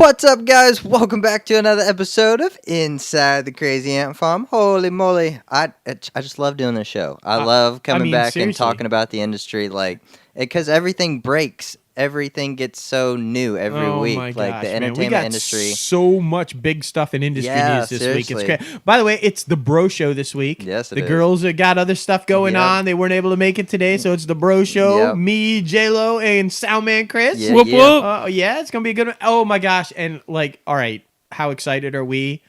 What's up, guys? Welcome back to another episode of Inside the Crazy Ant Farm. Holy moly. I just love doing this show. I love coming back seriously. and talking about the industry, because everything breaks. Everything gets so new every week. My gosh, the entertainment we got industry. So much big stuff in industry news this week. It's great. By the way, it's the Bro Show this week. Yes, it the is. girls got other stuff going on. They weren't able to make it today, so it's the Bro Show. Yep. Me, J-Lo, and Soundman Chris. Yeah, Whoop, yeah. whoop. Yeah, it's gonna be a good one. Oh my gosh! And all right, how excited are we?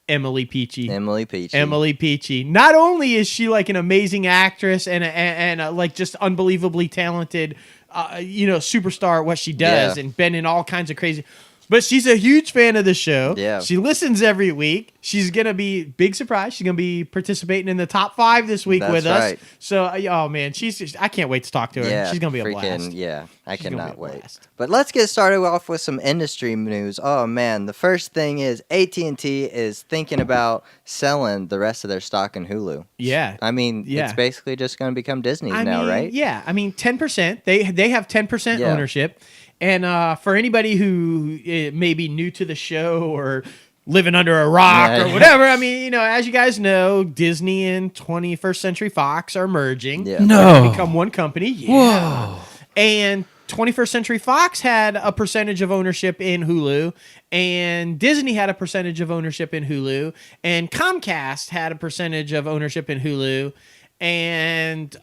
Emily Peachey. Emily Peachey. Not only is she like an amazing actress and like just unbelievably talented, superstar at what she does and been in all kinds of crazy. But she's a huge fan of the show. Yeah. She listens every week. She's going to be, big surprise, she's going to be participating in the top 5 this week with us. Right. So, man, I can't wait to talk to her. Yeah, she's going to be a blast. Yeah, I cannot wait. Blast. But let's get started off with some industry news. Oh, man, the first thing is AT&T is thinking about selling the rest of their stock in Hulu. Yeah. I mean, it's basically just going to become Disney's now, right? Yeah. I mean, 10%. They have 10% ownership. And for anybody who may be new to the show or living under a rock or whatever, I mean, as you guys know, Disney and 21st Century Fox are merging. Yeah. They're to become one company. Yeah. Whoa. And 21st Century Fox had a percentage of ownership in Hulu, and Disney had a percentage of ownership in Hulu, and Comcast had a percentage of ownership in Hulu, and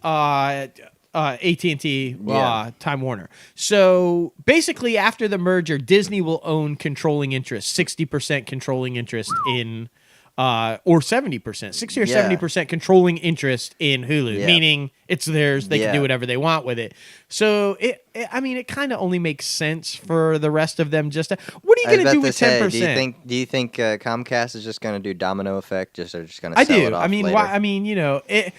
AT&T, Time Warner. So basically, after the merger, Disney will own controlling interest, 60% controlling interest in, or 70%, 60 or 70% controlling interest in Hulu, meaning it's theirs. They can do whatever they want with it. So it kind of only makes sense for the rest of them. What are you going to do with 10%? Do you think Comcast is just going to do domino effect? They're just going to sell it off later?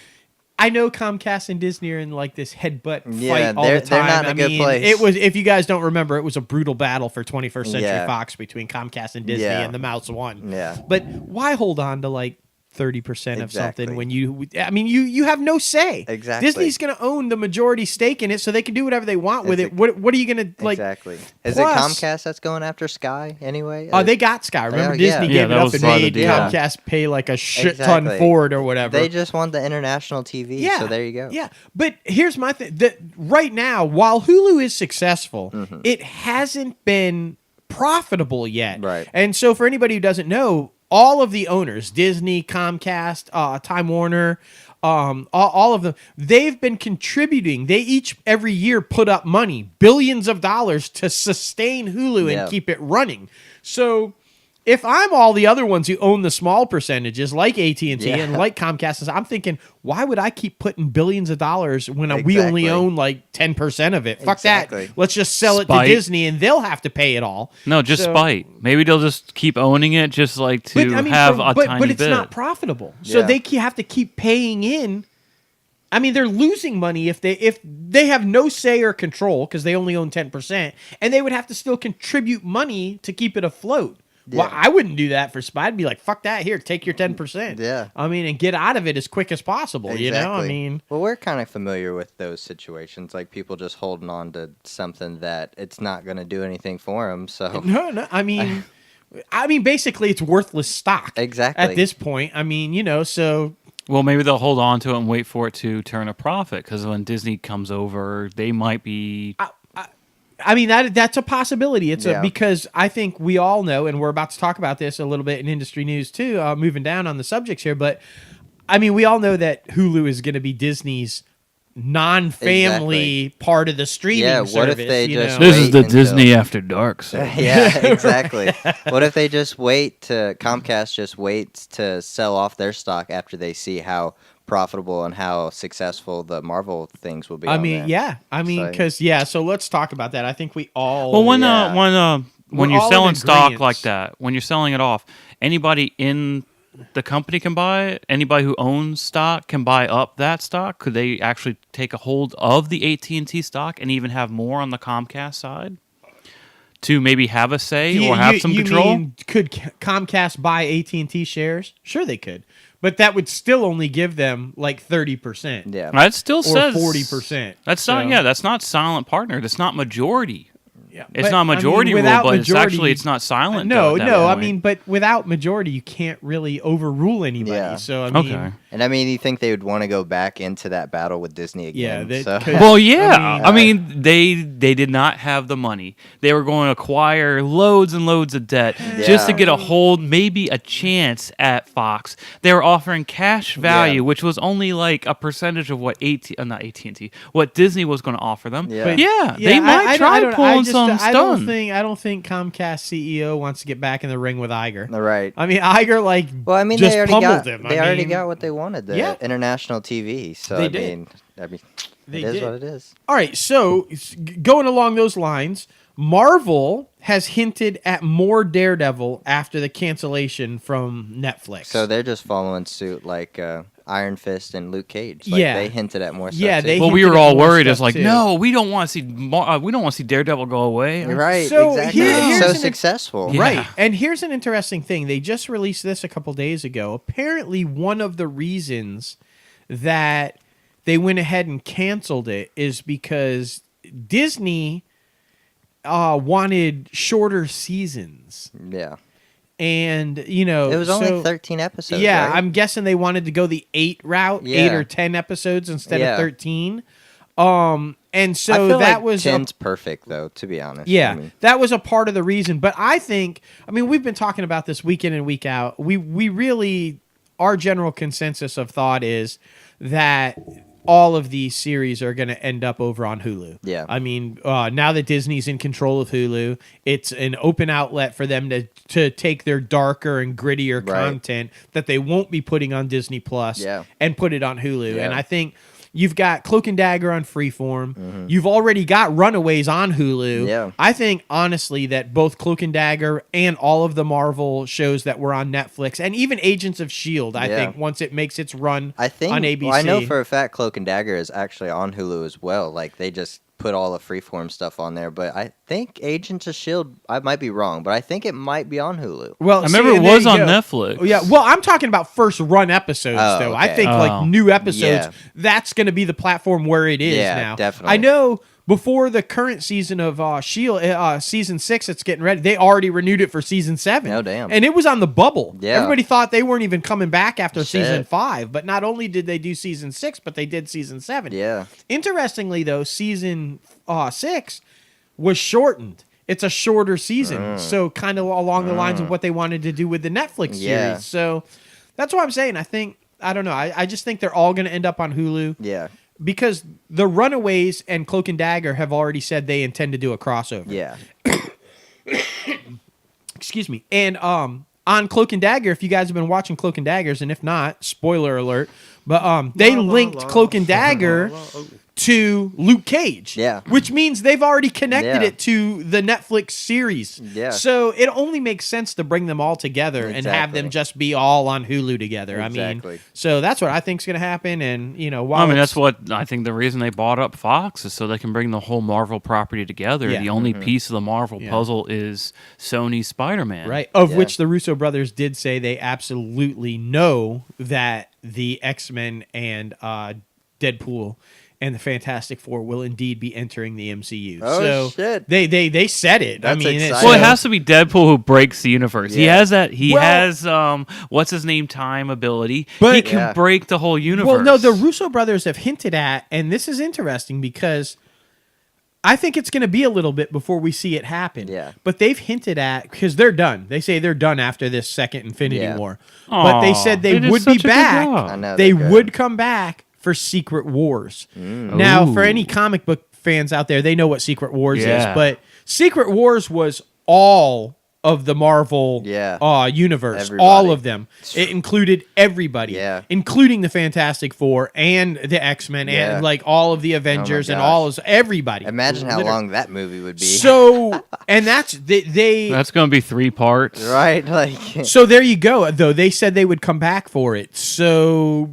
I know Comcast and Disney are in like this headbutt fight all the time. They're not in a good place. It was, if you guys don't remember, it was a brutal battle for 21st Century Fox between Comcast and Disney, and the mouse won. Yeah. But why hold on to like 30% of something when you have no say. Exactly. Disney's going to own the majority stake in it, so they can do whatever they want with it. What are you going to like? Exactly. Is it Comcast that's going after Sky anyway? Oh, they got Sky. Remember, Disney gave it up and made Comcast pay like a shit ton for it or whatever. They just want the international TV. So there you go. Yeah, but here's my thing. Right now, while Hulu is successful, it hasn't been profitable yet. Right. And so, for anybody who doesn't know, all of the owners, Disney, Comcast, Time Warner, all of them, they've been contributing. They each, every year, put up money, billions of dollars to sustain Hulu and keep it running. So if I'm all the other ones who own the small percentages, like AT&T and like Comcast, I'm thinking, why would I keep putting billions of dollars when we only own like 10% of it? Fuck that. Let's just sell it to Disney and they'll have to pay it all. No, just spite. Maybe they'll just keep owning it just like to have a tiny bit. But it's not profitable. So they have to keep paying in. I mean, they're losing money if they have no say or control because they only own 10%, and they would have to still contribute money to keep it afloat. Yeah. Well, I wouldn't do that for Spy. I'd be like, fuck that. Here, take your 10%. Yeah. I mean, and get out of it as quick as possible, you know? I mean... Well, we're kind of familiar with those situations, like people just holding on to something that it's not going to do anything for them, so... No, I mean, basically, it's worthless stock. Exactly. At this point. I mean, so... Well, maybe they'll hold on to it and wait for it to turn a profit, because when Disney comes over, they might be... I mean, that's a possibility. It's because I think we all know, and we're about to talk about this a little bit in industry news too, moving down on the subjects here, but I mean, we all know that Hulu is going to be Disney's non-family part of the streaming service. What if they just This is the Disney After Dark. So. Yeah, exactly. What if they just Comcast just waits to sell off their stock after they see how profitable and how successful the Marvel things will be? So let's talk about that. I think we all... Well, when you're selling stock like that, when you're selling it off, anybody in the company can buy it? Anybody who owns stock can buy up that stock? Could they actually take a hold of the AT&T stock and even have more on the Comcast side? To maybe have a say or have some control? Mean, could Comcast buy AT&T shares? Sure they could. But that would still only give them like 30%. Yeah. That still says... Or 40%. That's not, that's not silent partner. That's not majority. It's not majority rule, but it's not silent. No. I mean, but without majority, you can't really overrule anybody. Yeah. So I mean, okay. And I mean, you think they would want to go back into that battle with Disney again? Yeah, so. Well, yeah. I mean, they did not have the money. They were going to acquire loads and loads of debt just to get a hold, maybe a chance at Fox. They were offering cash value, which was only like a percentage of what not AT&T, what Disney was going to offer them. Yeah. But they might try pulling some stunt. I don't think Comcast CEO wants to get back in the ring with Iger. Right. I mean, Iger just they already pummeled got him. they already got what they wanted. The international TV. So They I did. mean, it They is did. what it is. All right, so going along those lines, Marvel has hinted at more Daredevil after the cancellation from Netflix. So they're just following suit like Iron Fist and Luke Cage. Like, they hinted at more stuff. Yeah, too. they. Well, we were all worried. It's like, too. no, we don't want to see Daredevil go away. Right. So exactly. here's So an- successful. Yeah. Right. And here's an interesting thing. They just released this a couple days ago. Apparently, one of the reasons that they went ahead and canceled it is because Disney wanted shorter seasons. Yeah. And, you know, It was only 13 episodes. Yeah, right? I'm guessing they wanted to go the 8 route, 8 or 10 episodes instead of 13. And so I feel that like was 10's perfect, though, to be honest. yeah, I mean, that was a part of the reason. But I think, I mean, we've been talking about this week in and week out. We really, our general consensus of thought is that all of these series are going to end up over on Hulu. Yeah. I mean, now that Disney's in control of Hulu, it's an open outlet for them to take their darker and grittier content that they won't be putting on Disney Plus and put it on Hulu. Yeah. And I think you've got Cloak and Dagger on Freeform. You've already got Runaways on Hulu. Yeah. I think, honestly, that both Cloak and Dagger and all of the Marvel shows that were on Netflix, and even Agents of S.H.I.E.L.D., I think, once it makes its run on ABC. Well, I know for a fact Cloak and Dagger is actually on Hulu as well. Like, they just put all the Freeform stuff on there. But I think Agents of S.H.I.E.L.D., I might be wrong, but I think it might be on Hulu. Well, I remember it was on Netflix. Oh, yeah, well, I'm talking about first run episodes, though. I think like new episodes, that's going to be the platform where it is now. Definitely. I know before the current season of S.H.I.E.L.D., season 6, it's getting ready. They already renewed it for season 7. Oh, damn. And it was on the bubble. Yeah. Everybody thought they weren't even coming back after Shit. season 5. But not only did they do season 6, but they did season 7. Yeah. Interestingly, though, season 6 was shortened. It's a shorter season. So kind of along the lines of what they wanted to do with the Netflix series. So that's what I'm saying. I don't know. I just think they're all going to end up on Hulu. Yeah. Because the Runaways and Cloak and Dagger have already said they intend to do a crossover. Yeah. Excuse me. And on Cloak and Dagger, if you guys have been watching Cloak and Daggers, and if not, spoiler alert, but they linked Cloak and Dagger to Luke Cage. Yeah. Which means they've already connected Yeah. it to the Netflix series. Yeah. So it only makes sense to bring them all together and have them Exactly. just be all on Hulu together. I Exactly. mean, so that's what I think is going to happen. And, you know, while I mean, it's- that's what I think the reason they bought up Fox is so they can bring the whole Marvel property together. Yeah. The only piece of the Marvel puzzle is Sony's Spider-Man. Right. Of which the Russo brothers did say they absolutely know that the X-Men and Deadpool and the Fantastic Four will indeed be entering the MCU. Oh, so shit. They said it. That's exciting. Well, it has to be Deadpool who breaks the universe. He Yeah. has that. He Well- has what's his name? Time ability. But- he can Yeah. break the whole universe. Well, no, the Russo brothers have hinted at, and this is interesting because I think it's going to be a little bit before we see it happen. Yeah. But they've hinted at, because they're done. They say they're done after this second Infinity Yeah. War. But they said they did would such be a good back. job. I know They they're good. would come back for Secret Wars. Now, for Ooh. any comic book fans out there, they know what Secret Wars Yeah. is. But Secret Wars was all of the Marvel universe. Everybody. All of them. It included everybody. Yeah. Including the Fantastic Four and the X-Men Yeah. and like all of the Avengers and gosh. all of everybody. Imagine how Literally. long that movie would be. So, and that's they That's going to be 3 parts. right? Like, so there you go. Though they said they would come back for it. So,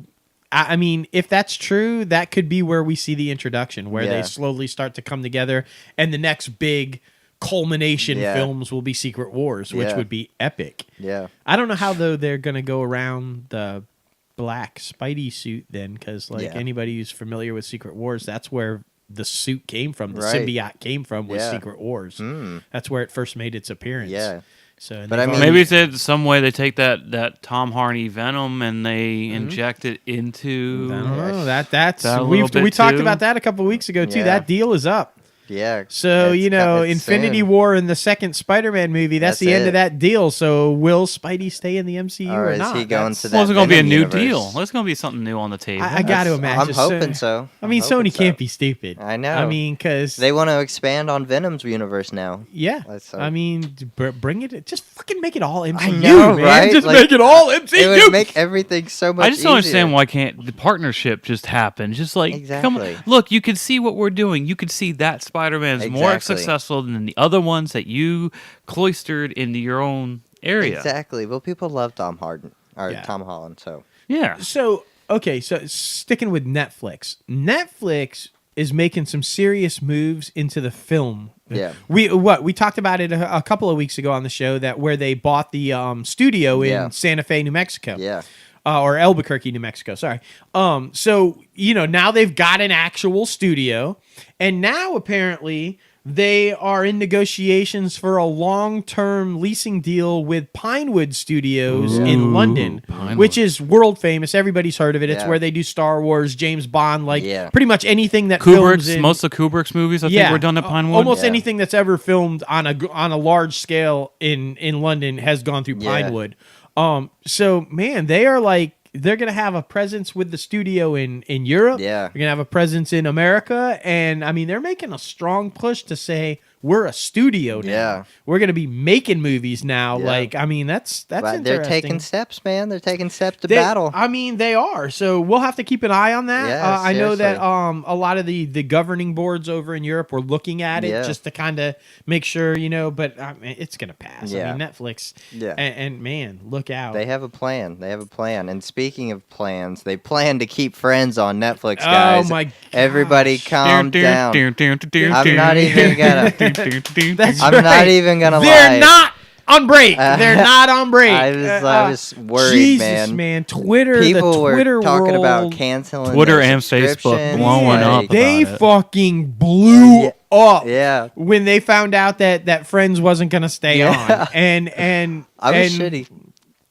I mean, if that's true, that could be where we see the introduction, where they Yeah. slowly start to come together, and the next big culmination Yeah. films will be Secret Wars, which Yeah. would be epic. yeah. I don't know how though they're gonna go around the black Spidey suit then, because like Yeah. anybody who's familiar with Secret Wars, that's where the suit came from, the Right. symbiote came from, was Yeah. Secret Wars. Mm. That's where it first made its appearance. Yeah. So, and But they've I mean- already- Maybe it's in some way they take that Tom Hardy Venom and they inject it into. I don't know. Yeah. That's That a we little bit talked too. about that a couple of weeks ago too. Yeah. That deal is up. Yeah. So, It's Infinity soon. War and the second Spider-Man movie, that's the end it. of that deal. So will Spidey stay in the MCU Or or is not? he going That's- to Well, that it's going to be a Venom new universe? deal. There's going to be something new on the table. I got to That's- imagine. I'm hoping so. I mean, I'm hoping Sony can't so. be stupid. I know. I mean, because They want to expand on Venom's universe now. yeah. Let's I mean, bring it. Just fucking make it all MCU, know, man. right? Just Like, make it all MCU. It would make everything so much I just don't understand easier. why can't the partnership just happen? Just like, come on. Exactly. Look, you can see what we're doing. You can see that Spider-Man's more Exactly. successful than the other ones that you cloistered into your own area. Exactly. Well, people love Tom Yeah. Holland, so. Yeah. So okay, so sticking with Netflix. Netflix is making some serious moves into the film. Yeah. We talked about it a couple of weeks ago on the show, that where they bought the studio in Yeah. Santa Fe, New Mexico. Yeah. Or Albuquerque, New Mexico. Sorry. So now they've got an actual studio, and now apparently they are in negotiations for a long-term leasing deal with Pinewood Studios in London, Pinewood. which is world famous. Everybody's heard of it. It's Yeah. where they do Star Wars, James Bond, like Yeah. pretty much anything that films in, Most of Kubrick's movies, I think, were done at Pinewood. Almost Yeah. anything that's ever filmed on a large scale in London has gone through Yeah. Pinewood. So man, they're gonna have a presence with the studio in Europe. Yeah. They're gonna have a presence in America, and I mean they're making a strong push to say we're a studio now. Yeah. We're gonna be making movies now. Yeah. Like, I mean, that's But interesting. they're taking steps, man. They're taking steps to They- battle. I mean, they are. So we'll have to keep an eye on that. Yeah, I know that seriously. a lot of the governing boards over in Europe were looking at it Yeah. just to kind of make sure, but I mean, it's going to pass. I Yeah. mean, Netflix. Yeah. And man, look out. They have a plan. And speaking of plans, they plan to keep Friends on Netflix, Oh guys. my Everybody gosh. calm down. I'm I'm not even gonna. That's I'm not right. even gonna They're lie. not on break. They're not on break. I was worried, Jesus, man. Twitter, People the Twitter were talking about world, canceling Twitter their and Facebook subscriptions, blowing up. They about it. fucking blew Yeah. up. Yeah, When they found out that Friends wasn't going to stay Yeah. on, and I was and shitty.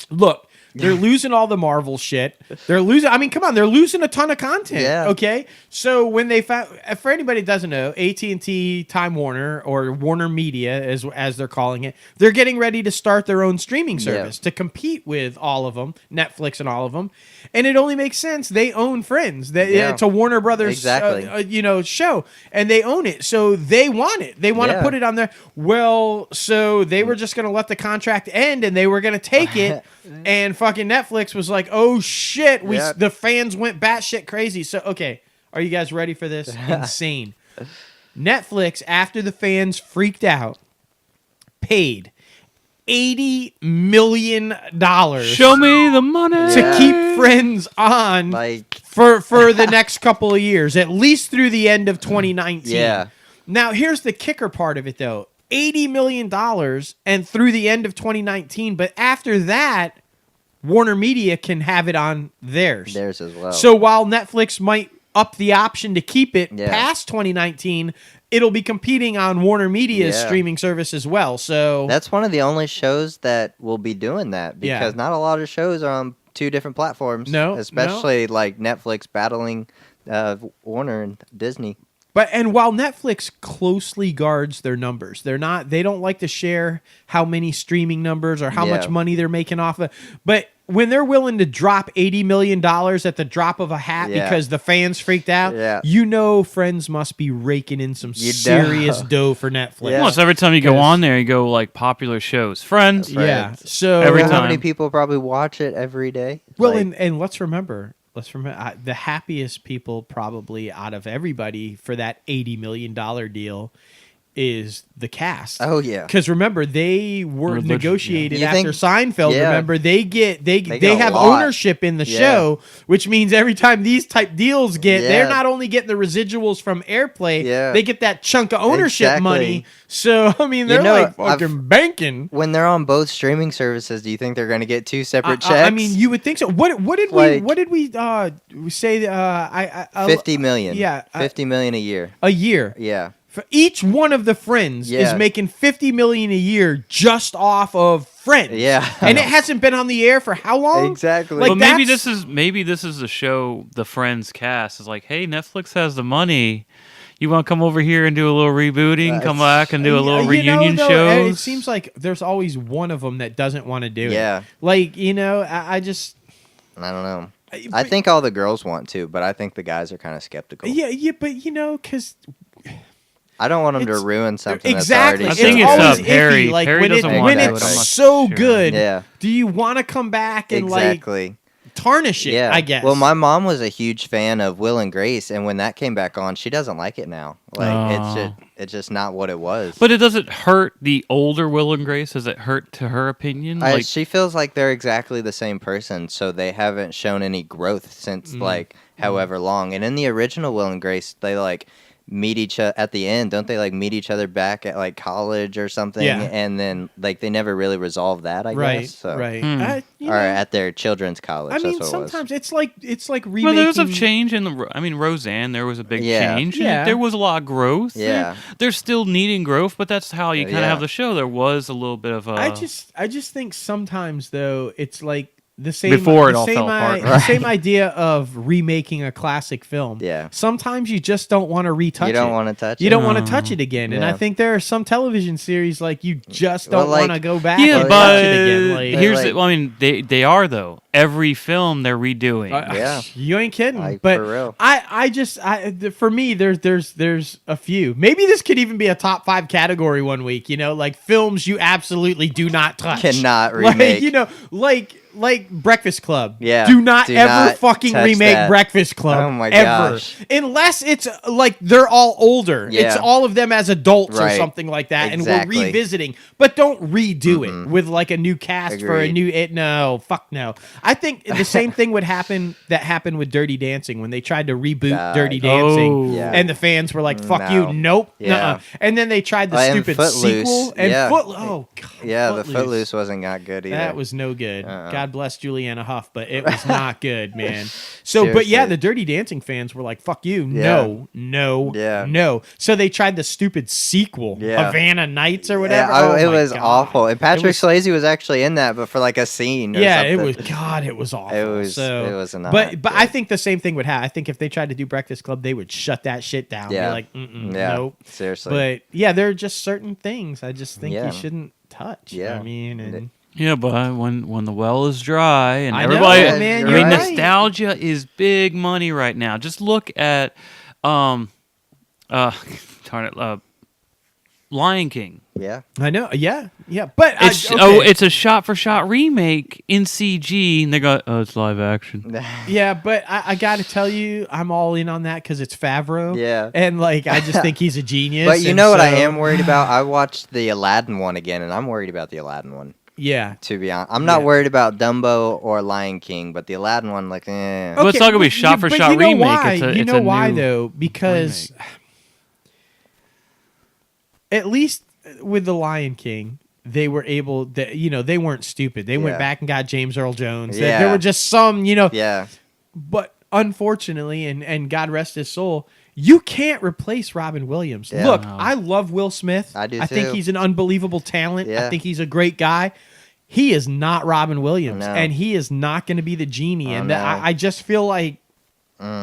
Look, they're losing all the Marvel shit. They're losing. I mean, come on, they're losing a ton of content. Yeah. Okay. So when they found, for anybody who doesn't know, AT&T, Time Warner, or Warner Media, as they're calling it, they're getting ready to start their own streaming service to compete with all of them, Netflix and all of them. And it only makes sense. They own Friends. It's a Warner Brothers, Exactly. show, and they own it. So they want it. They want to Yeah. put it on there. Well, so they were just going to let the contract end, and they were going to take it. And fucking Netflix was like, "Oh shit!" Yep. The fans went batshit crazy. So okay, are you guys ready for this? Insane. Netflix, after the fans freaked out, paid $80 million Show me the money. to keep Friends on Like, for the next couple of years, at least through the end of 2019. Yeah. Now, here's the kicker part of it, though. $80 million and through the end of 2019. But after that, Warner Media can have it on theirs. theirs as well. So while Netflix might up the option to keep it Yeah. past 2019, it'll be competing on Warner Media's Yeah. streaming service as well. So that's one of the only shows that will be doing that Yeah. because not a lot of shows are on two different platforms. No, especially like Netflix battling Warner and Disney. And while Netflix closely guards their numbers, they don't like to share how many streaming numbers or how much Yeah. money they're making off of. But when they're willing to drop $80 million at the drop of a hat Yeah. because the fans freaked out, Yeah. Friends must be raking in some You know. serious dough for Netflix. Yeah. Well, so every time you go 'Cause- on there, you go like popular shows, Friends. Yeah. Friends. So Every You know how time. many people probably watch it every day? Well, Like, and let's remember, the happiest people probably out of everybody for that $80 million deal is the cast. Oh yeah. Because remember, they were Religion, negotiated yeah. after Seinfeld. Yeah. Remember, they get have a lot. ownership in the Yeah. show, which means every time these type deals they're Yeah. not only getting the residuals from airplay, Yeah. they get that chunk of ownership Exactly. money. So I mean, they're like fucking banking. When they're on both streaming services, do you think they're going to get two separate checks? I mean, you would think so. What did we say? I 50 million. Yeah, 50 million a year. a year. Yeah. For each one of the Friends is Yeah. making $50 million a year just off of Friends. Yeah. And it hasn't been on the air for how long? Exactly. Like, But maybe that's- this is a show the Friends cast is like, hey, Netflix has the money. You want to come over here and do a little rebooting? Come back and do a little reunion show. It seems like there's always one of them that doesn't want to do it. Yeah. Like, I just... I don't know. I but- think all the girls want to, but I think the guys are kind of skeptical. Yeah, but because... I don't want them It's- to ruin something Exactly. that's I think already it's always up. iffy. Harry- Like Harry when doesn't want to to do it's it, I'm not so sure. good, Yeah. do you want to come back and Exactly. tarnish it? Yeah. I guess. Well, my mom was a huge fan of Will and Grace, and when that came back on, she doesn't like it now. Like it's just not what it was. But it doesn't hurt the older Will and Grace. Does it hurt to her opinion? Like, She feels like they're exactly the same person, so they haven't shown any growth since like however long. And in the original Will and Grace, they like meet each other at the end, don't they? Like meet each other back at like college or something, Yeah. and then like they never really resolve that. I right, guess. So. right. Or at their children's college. I mean, that's what it was. sometimes it's like remaking. well, there was a change in the. I mean, Roseanne. There was a big Yeah. change. Yeah. There was a lot of growth. Yeah. They're still needing growth, but that's how you kind of Yeah. have the show. There was a little bit of a. I just think sometimes though it's like the same Before it the all same fell apart. The same idea of remaking a classic film. Yeah. Sometimes you just don't want to retouch it. You don't want to touch You it. don't want to touch it again. And I Yeah. think there are some television series like you just Well, don't like- want to go back yeah, and but touch it again. Like, here's like- the. Well, I mean, they are though. Every film they're redoing. Yeah. You ain't kidding. Like, but for real. for me, there's a few. Maybe this could even be a top 5 category one week. Like films you absolutely do not touch. Cannot Like, remake. like Breakfast Club. Yeah. Do not Do ever not fucking touch remake that. Breakfast Club. Oh my ever. gosh. Unless it's like they're all older. Yeah. It's all of them as adults or Right. something like that, Exactly. and we're revisiting. But don't redo it with like a new cast for a Agreed. new. No, fuck no. I think the same thing would happen that happened with Dirty Dancing when they tried to reboot God. Dirty Dancing, Oh. Yeah. and the fans were like, "Fuck No. you, nope." Yeah. nuh-uh. And then they tried the And stupid Footloose. sequel, and Yeah. oh god, Yeah, the Footloose wasn't that good either. That was no good. Uh-uh. God bless Juliana Huff, but it was not good, man. So, but yeah, Seriously. the Dirty Dancing fans were like, "Fuck you, Yeah. no, Yeah. no." So they tried the stupid sequel, Yeah. Havana Nights or whatever. Yeah, Oh it my was God. awful. And Patrick was- Swayze was actually in that, but for like a scene. Or Yeah, something. it was. God, it was awful. It was. So, it was not. but good. I think the same thing would happen. I think if they tried to do Breakfast Club, they would shut that shit down. Yeah. Be like, mm-mm, Yeah. nope. Seriously. But yeah, there are just certain things I just think Yeah. you shouldn't touch. Yeah. I mean, and Yeah, but when the well is dry and I know, everybody, man, I you're mean, right. nostalgia is big money right now. Just look at, darn it, Lion King. yeah. I know. Yeah, yeah. But It's a shot for shot remake in CG, and they go, oh, it's live action. yeah. But I got to tell you, I'm all in on that because it's Favreau. Yeah. and like I just think he's a genius. But you and know what I so- am worried about? I watched the Aladdin one again, and I'm worried about the Aladdin one. Yeah. To be honest, I'm not Yeah. worried about Dumbo or Lion King, but the Aladdin one, like, eh. Well, it's not gonna be shot for but shot you know remake. Why? It's a, you it's know a why new though? Because at least with the Lion King, they were able. They weren't stupid. They went Yeah. back and got James Earl Jones. Yeah. There were just some, Yeah. But unfortunately, and God rest his soul, you can't replace Robin Williams. Yeah. Look, No. I love Will Smith. I do think too. he's an unbelievable talent. I Yeah. think he's a great guy. He is not Robin Williams, No. and he is not going to be the genie. Oh, And no. I just feel like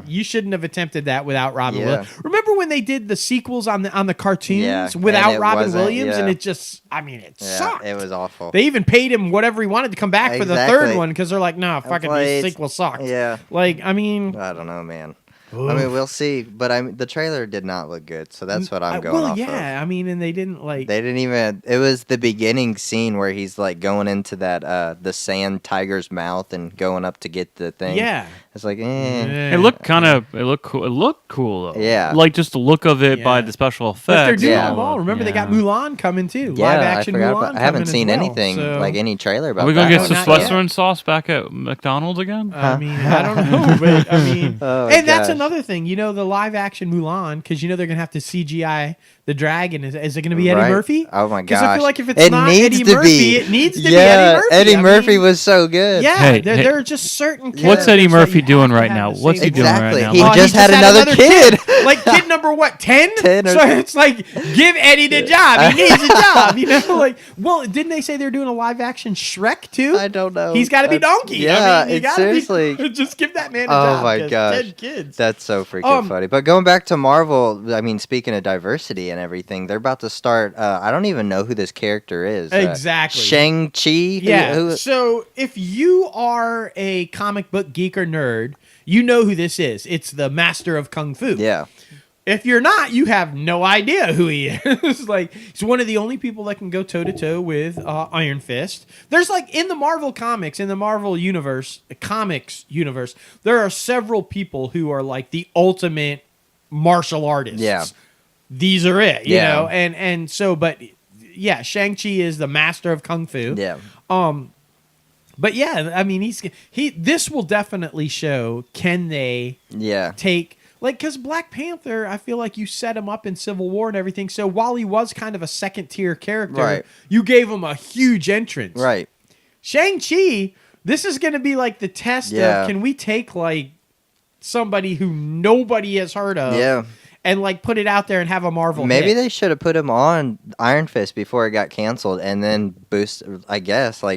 you shouldn't have attempted that without Robin Yeah. Williams. Remember when they did the sequels on the cartoons Yeah, and without it Robin wasn't- Williams, yeah. and it just, it Yeah, sucked. it was awful. They even paid him whatever he wanted to come back for the third Exactly. one because they're like, nah, fucking like, these sequels suck. Yeah. Like, I mean, I don't know, man. I mean, we'll see. But the trailer did not look good, so that's what I'm going off of. I mean, and they didn't like. They didn't even. It was the beginning scene where he's like going into that the sand tiger's mouth and going up to get the thing. Yeah, it's like, It looked It looked cool. It looked cool though. Yeah, like just the look of it by the special effects. But they're doing them all. Remember, they got Mulan coming too. Live action Mulan. I haven't seen anything like any trailer about. Are we gonna get some Western sauce back at McDonald's again? I mean, I don't know, but I mean, and that's another thing. You know, the live action Mulan, because you know they're gonna have to CGI the dragon. Is it going to be Eddie Murphy? Oh my gosh! Because I feel like if it's not Eddie Murphy, it needs to be Eddie Murphy. Eddie Murphy was so good. Yeah, there are just certain. What's Eddie Murphy doing right now? What's he doing right now? He just had another kid. Like kid number what? 10? 10. So it's like give Eddie the job. He needs a job. You know, like didn't they say they're doing a live action Shrek too? I don't know. He's got to be Donkey. Yeah, I mean, seriously. Just give that man a job. Oh my gosh, 10 kids. That's so freaking funny. But going back to Marvel, I mean, speaking of diversity and everything, they're about to start. I don't even know who this character is. Exactly. Shang-Chi. Yeah. So if you are a comic book geek or nerd, you know who this is. It's the Master of Kung Fu. Yeah. If you're not, you have no idea who he is. Like, he's one of the only people that can go toe-to-toe with Iron Fist. There's like, in the Marvel comics, in the Marvel universe, comics universe, there are several people who are like the ultimate martial artists. Yeah. These are it, you know? And so, but yeah, Shang-Chi is the master of Kung Fu. Yeah. But yeah, I mean, this will definitely show, can they take... Like, because Black Panther, I feel like you set him up in Civil War and everything. So while he was kind of a second-tier character, you gave him a huge entrance. Right. Shang-Chi, this is going to be like the test of, can we take, like, somebody who nobody has heard of and, like, put it out there and have a Marvel hit? They should have put him on Iron Fist before it got canceled and then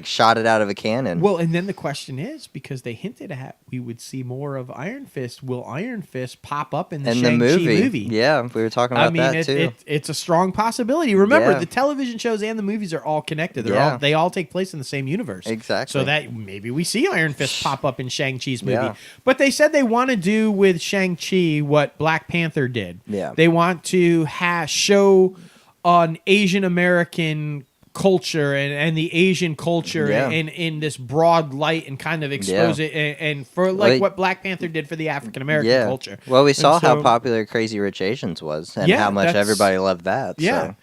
shot it out of a cannon. Well, and then the question is, because they hinted at we would see more of Iron Fist, will Iron Fist pop up in the Shang-Chi movie? Yeah, we were talking about that too. It's a strong possibility. Remember, the television shows and the movies are all connected. They all take place in the same universe. Exactly. So that maybe we see Iron Fist pop up in Shang-Chi's movie. Yeah. But they said they want to do with Shang-Chi what Black Panther did. Yeah. They want to show an Asian American culture and the Asian culture in this broad light and kind of expose it and for like what Black Panther did for the African American culture. Well, we saw how popular Crazy Rich Asians was and how much everybody loved that. Yeah. So.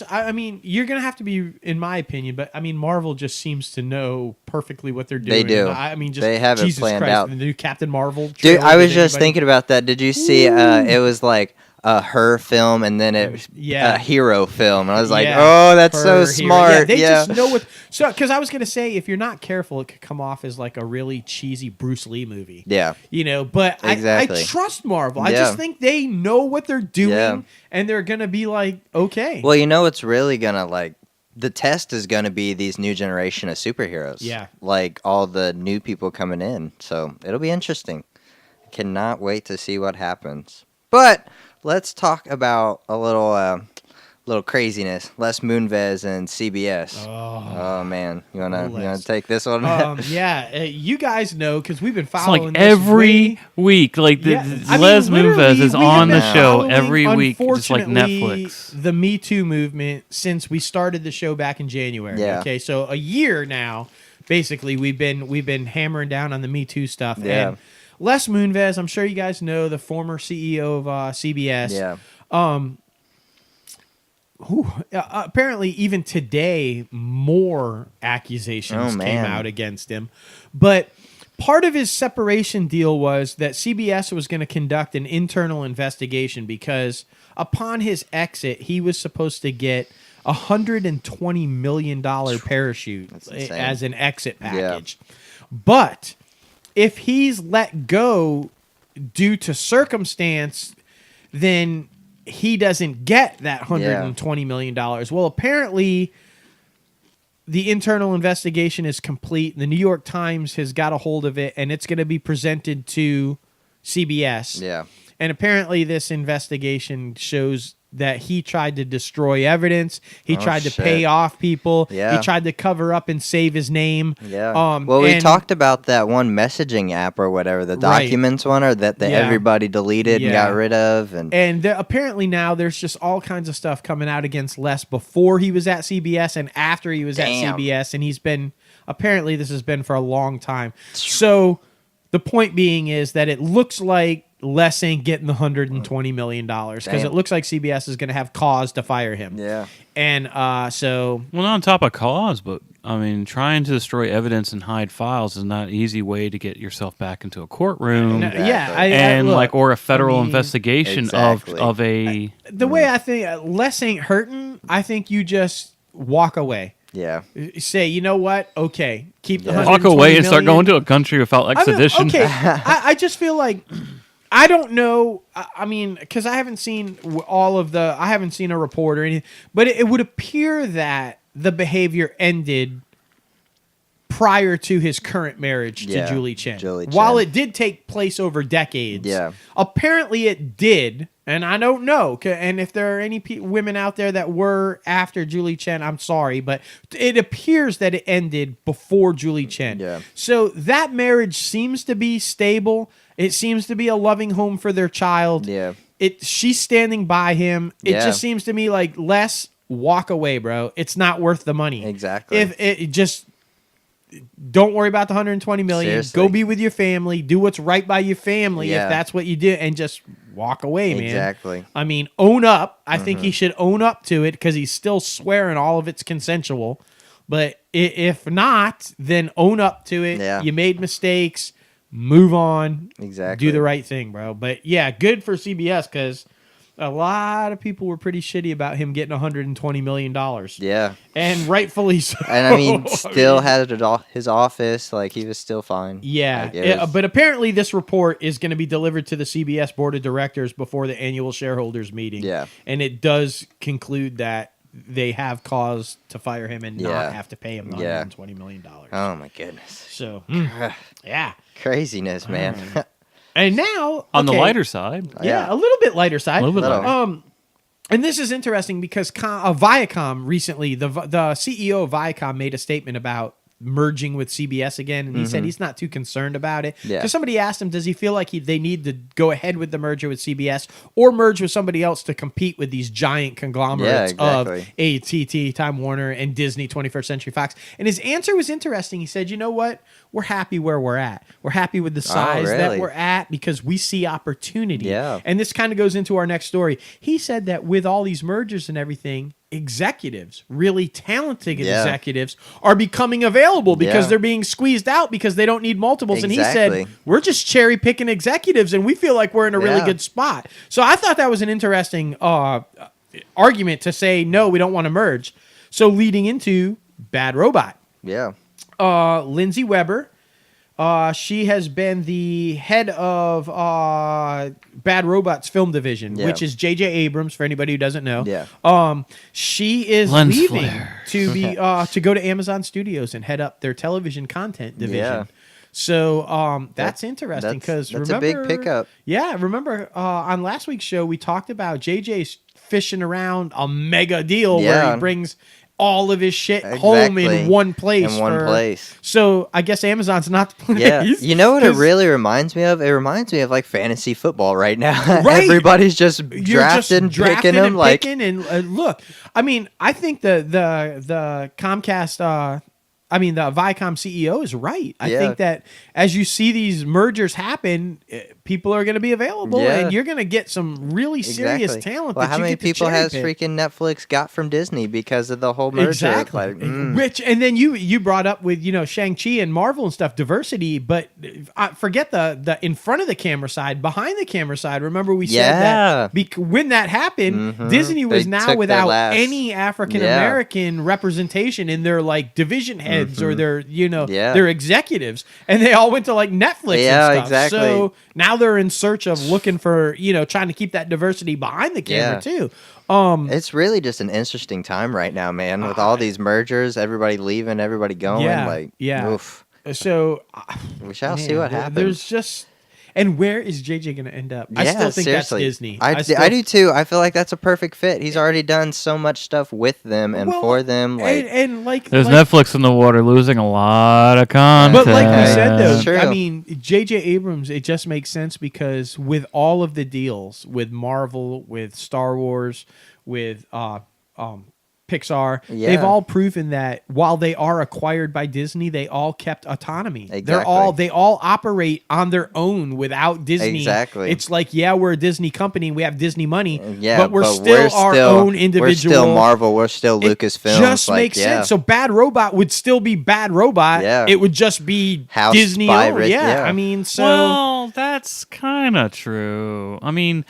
I mean, you're going to have to be, in my opinion, but I mean, Marvel just seems to know perfectly what they're doing. They do. I mean, just they have Jesus it planned Christ, out. The new Captain Marvel. Dude, I was just thinking about that. Did you see, it was like, her film and then a hero film, and I was like, oh, that's so smart. Yeah, they just know what. So, because I was gonna say, if you're not careful, it could come off as like a really cheesy Bruce Lee movie. Yeah, you know. But I trust Marvel. I just think they know what they're doing, and they're gonna be like, okay. Well, you know, it's really gonna like. The test is going to be these new generation of superheroes. Yeah. Like all the new people coming in. So it'll be interesting. Cannot wait to see what happens. But let's talk about a little craziness. Les Moonves and CBS. Oh man, you wanna take this one? You guys know because we've been following. It's like every week, like Les Moonves is on the show every week, just like Netflix. The Me Too movement since we started the show back in January. Yeah. Okay, so a year now, basically we've been hammering down on the Me Too stuff. Yeah. And Les Moonves, I'm sure you guys know, the former CEO of CBS. Yeah. Apparently, even today, more accusations came out against him. But part of his separation deal was that CBS was going to conduct an internal investigation because upon his exit, he was supposed to get $120 million parachute as an exit package. Yeah. But if he's let go due to circumstance, then he doesn't get that $120 million. Well, apparently the internal investigation is complete. The New York Times has got a hold of it, and it's going to be presented to CBS. Yeah. And apparently this investigation shows that he tried to destroy evidence. He tried to pay off people. Yeah. He tried to cover up and save his name. Yeah. Well, we talked about that one messaging app or whatever, the documents one, or that everybody deleted and got rid of. And apparently now there's just all kinds of stuff coming out against Les before he was at CBS and after he was at CBS. And he's been, apparently this has been for a long time. So the point being is that it looks like Les ain't getting the $120 million because it looks like CBS is going to have cause to fire him. Yeah. And so... Well, not on top of cause, but, I mean, trying to destroy evidence and hide files is not an easy way to get yourself back into a courtroom. Or a federal investigation of a... The way I think Les ain't hurting, I think you just walk away. Yeah. Say, you know what? Okay. Keep the $120 walk away and start million. going to a country without extradition. I just feel like... I don't know. I mean, because I haven't seen I haven't seen a report or anything, but it would appear that the behavior ended prior to his current marriage to Julie Chen. While it did take place over decades, apparently it did, and I don't know. And if there are any women out there that were after Julie Chen, I'm sorry, but it appears that it ended before Julie Chen. Yeah. So that marriage seems to be stable. It seems to be a loving home for their child. Yeah. She's standing by him. It just seems to me like, Les, walk away, bro. It's not worth the money. Exactly. If it just don't worry about the $120 million. Seriously. Go be with your family. Do what's right by your family if that's what you do, and just walk away, man. Exactly. I mean, own up. I think he should own up to it because he's still swearing all of it's consensual. But if not, then own up to it. Yeah. You made mistakes. Move on. Exactly. Do the right thing, bro. But yeah, good for CBS because a lot of people were pretty shitty about him getting $120 million. Yeah. And rightfully so. And I mean, still had it all, his office. Like, he was still fine. Yeah. But apparently this report is going to be delivered to the CBS board of directors before the annual shareholders meeting. Yeah. And it does conclude that they have cause to fire him and not have to pay him the $120 million. Oh, my goodness. So, yeah. Craziness, man. And now... On the lighter side. Yeah, a little bit lighter side. A little bit lighter. And this is interesting because Viacom recently, the CEO of Viacom made a statement about merging with CBS again, and he said he's not too concerned about it. Because somebody asked him, does he feel like they need to go ahead with the merger with CBS or merge with somebody else to compete with these giant conglomerates of AT&T, Time Warner, and Disney, 21st Century Fox? And his answer was interesting. He said, you know what? We're happy where we're at. We're happy with the size that we're at because we see opportunity. Yeah. And this kind of goes into our next story. He said that with all these mergers and everything, executives, really talented executives, are becoming available because they're being squeezed out because they don't need multiples. And he said, we're just cherry picking executives and we feel like we're in a really good spot. So I thought that was an interesting argument to say, no, we don't want to merge. So leading into Bad Robot. Yeah. Lindsay Weber. She has been the head of Bad Robot's film division, which is J.J. Abrams, for anybody who doesn't know. Yeah. She is leaving to be to go to Amazon Studios and head up their television content division. Yeah. So that's interesting because that's remember, a big pickup. Yeah, remember on last week's show we talked about JJ's fishing around a mega deal where he brings all of his shit home in one place. So I guess Amazon's not the place. Yeah. You know what it really reminds me of? It reminds me of like fantasy football right now. Everybody's just drafting, picking them. And look, I mean, I think the Comcast the Viacom CEO is right. I think that as you see these mergers happen, people are going to be available, and you're going to get some really serious talent. Well, how many people has freaking Netflix got from Disney because of the whole merger? Exactly. Rich, and then you brought up with Shang-Chi and Marvel and stuff, diversity, but forget the in front of the camera side, behind the camera side. Remember we said that when that happened, Disney was now without any African American representation in their like division heads or their their executives, and they all went to like Netflix and stuff. Exactly. So now they're in search of looking for trying to keep that diversity behind the camera too. It's really just an interesting time right now, man, with all these mergers, everybody leaving, everybody going. Oof. So we shall see what happens. There's just, And where is JJ going to end up? I Yeah, still think seriously. that's Disney. I do too. I feel like that's a perfect fit. He's already done so much stuff with them and for them. Like, and like there's like, Netflix in the water losing a lot of content. But like we said, It's though, true. I mean, J.J. Abrams, it just makes sense because with all of the deals with Marvel, with Star Wars, with Pixar, they've all proven that while they are acquired by Disney, they all kept autonomy. Exactly. They all operate on their own without Disney. Exactly. It's like, yeah, we're a Disney company, we have Disney money, yeah, but we're still our own individual. We're still Marvel. We're still Lucasfilm. Just makes sense. So Bad Robot would still be Bad Robot. Yeah. It would just be House Disney by owned. Yeah. I mean, so well, that's kind of true. I mean,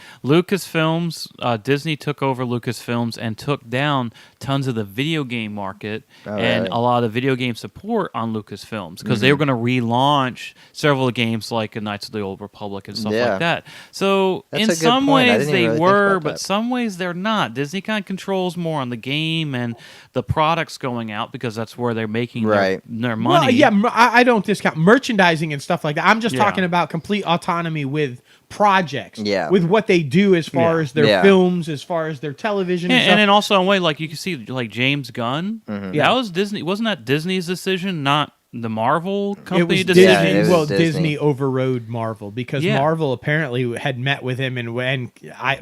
Lucasfilms, Disney took over Lucasfilms and took down tons of the video game market and a lot of the video game support on Lucasfilms because they were going to relaunch several games like Knights of the Old Republic and stuff like that. So That's in a good some point. I ways didn't they really think were, about but that. some ways they're not. Disney kind of controls more on the game and the products going out because that's where they're making their money. Well, yeah, I don't discount merchandising and stuff like that. I'm just talking about complete autonomy with projects. Yeah. With what they do as far as their films, as far as their television and stuff. And then also in a way, like you can see like James Gunn. That was Disney. Wasn't that Disney's decision, not the Marvel company it was decision? Disney. it was Well, Disney. Disney overrode Marvel because Marvel apparently had met with him, and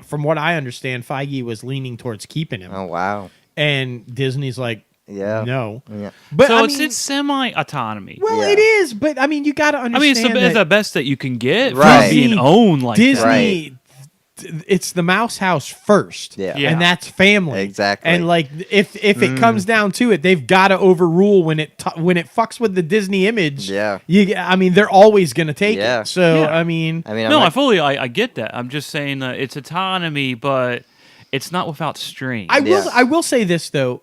from what I understand, Feige was leaning towards keeping him. Oh wow. And Disney's like, no. Yeah. But So I it's mean, semi-autonomy. well, Yeah. it is, but I mean, you got to I mean, understand. it's the best that you can get Right. from being owned like Disney, that. Right. it's the Mouse House first, Yeah. Yeah. and that's family, Exactly. And like, if it comes down to it, they've got to overrule when it fucks with the Disney image. Yeah. I mean, they're always gonna take Yeah. it. So Yeah. I mean, No, I get that. I'm just saying it's autonomy, but it's not without strain. I will say this though.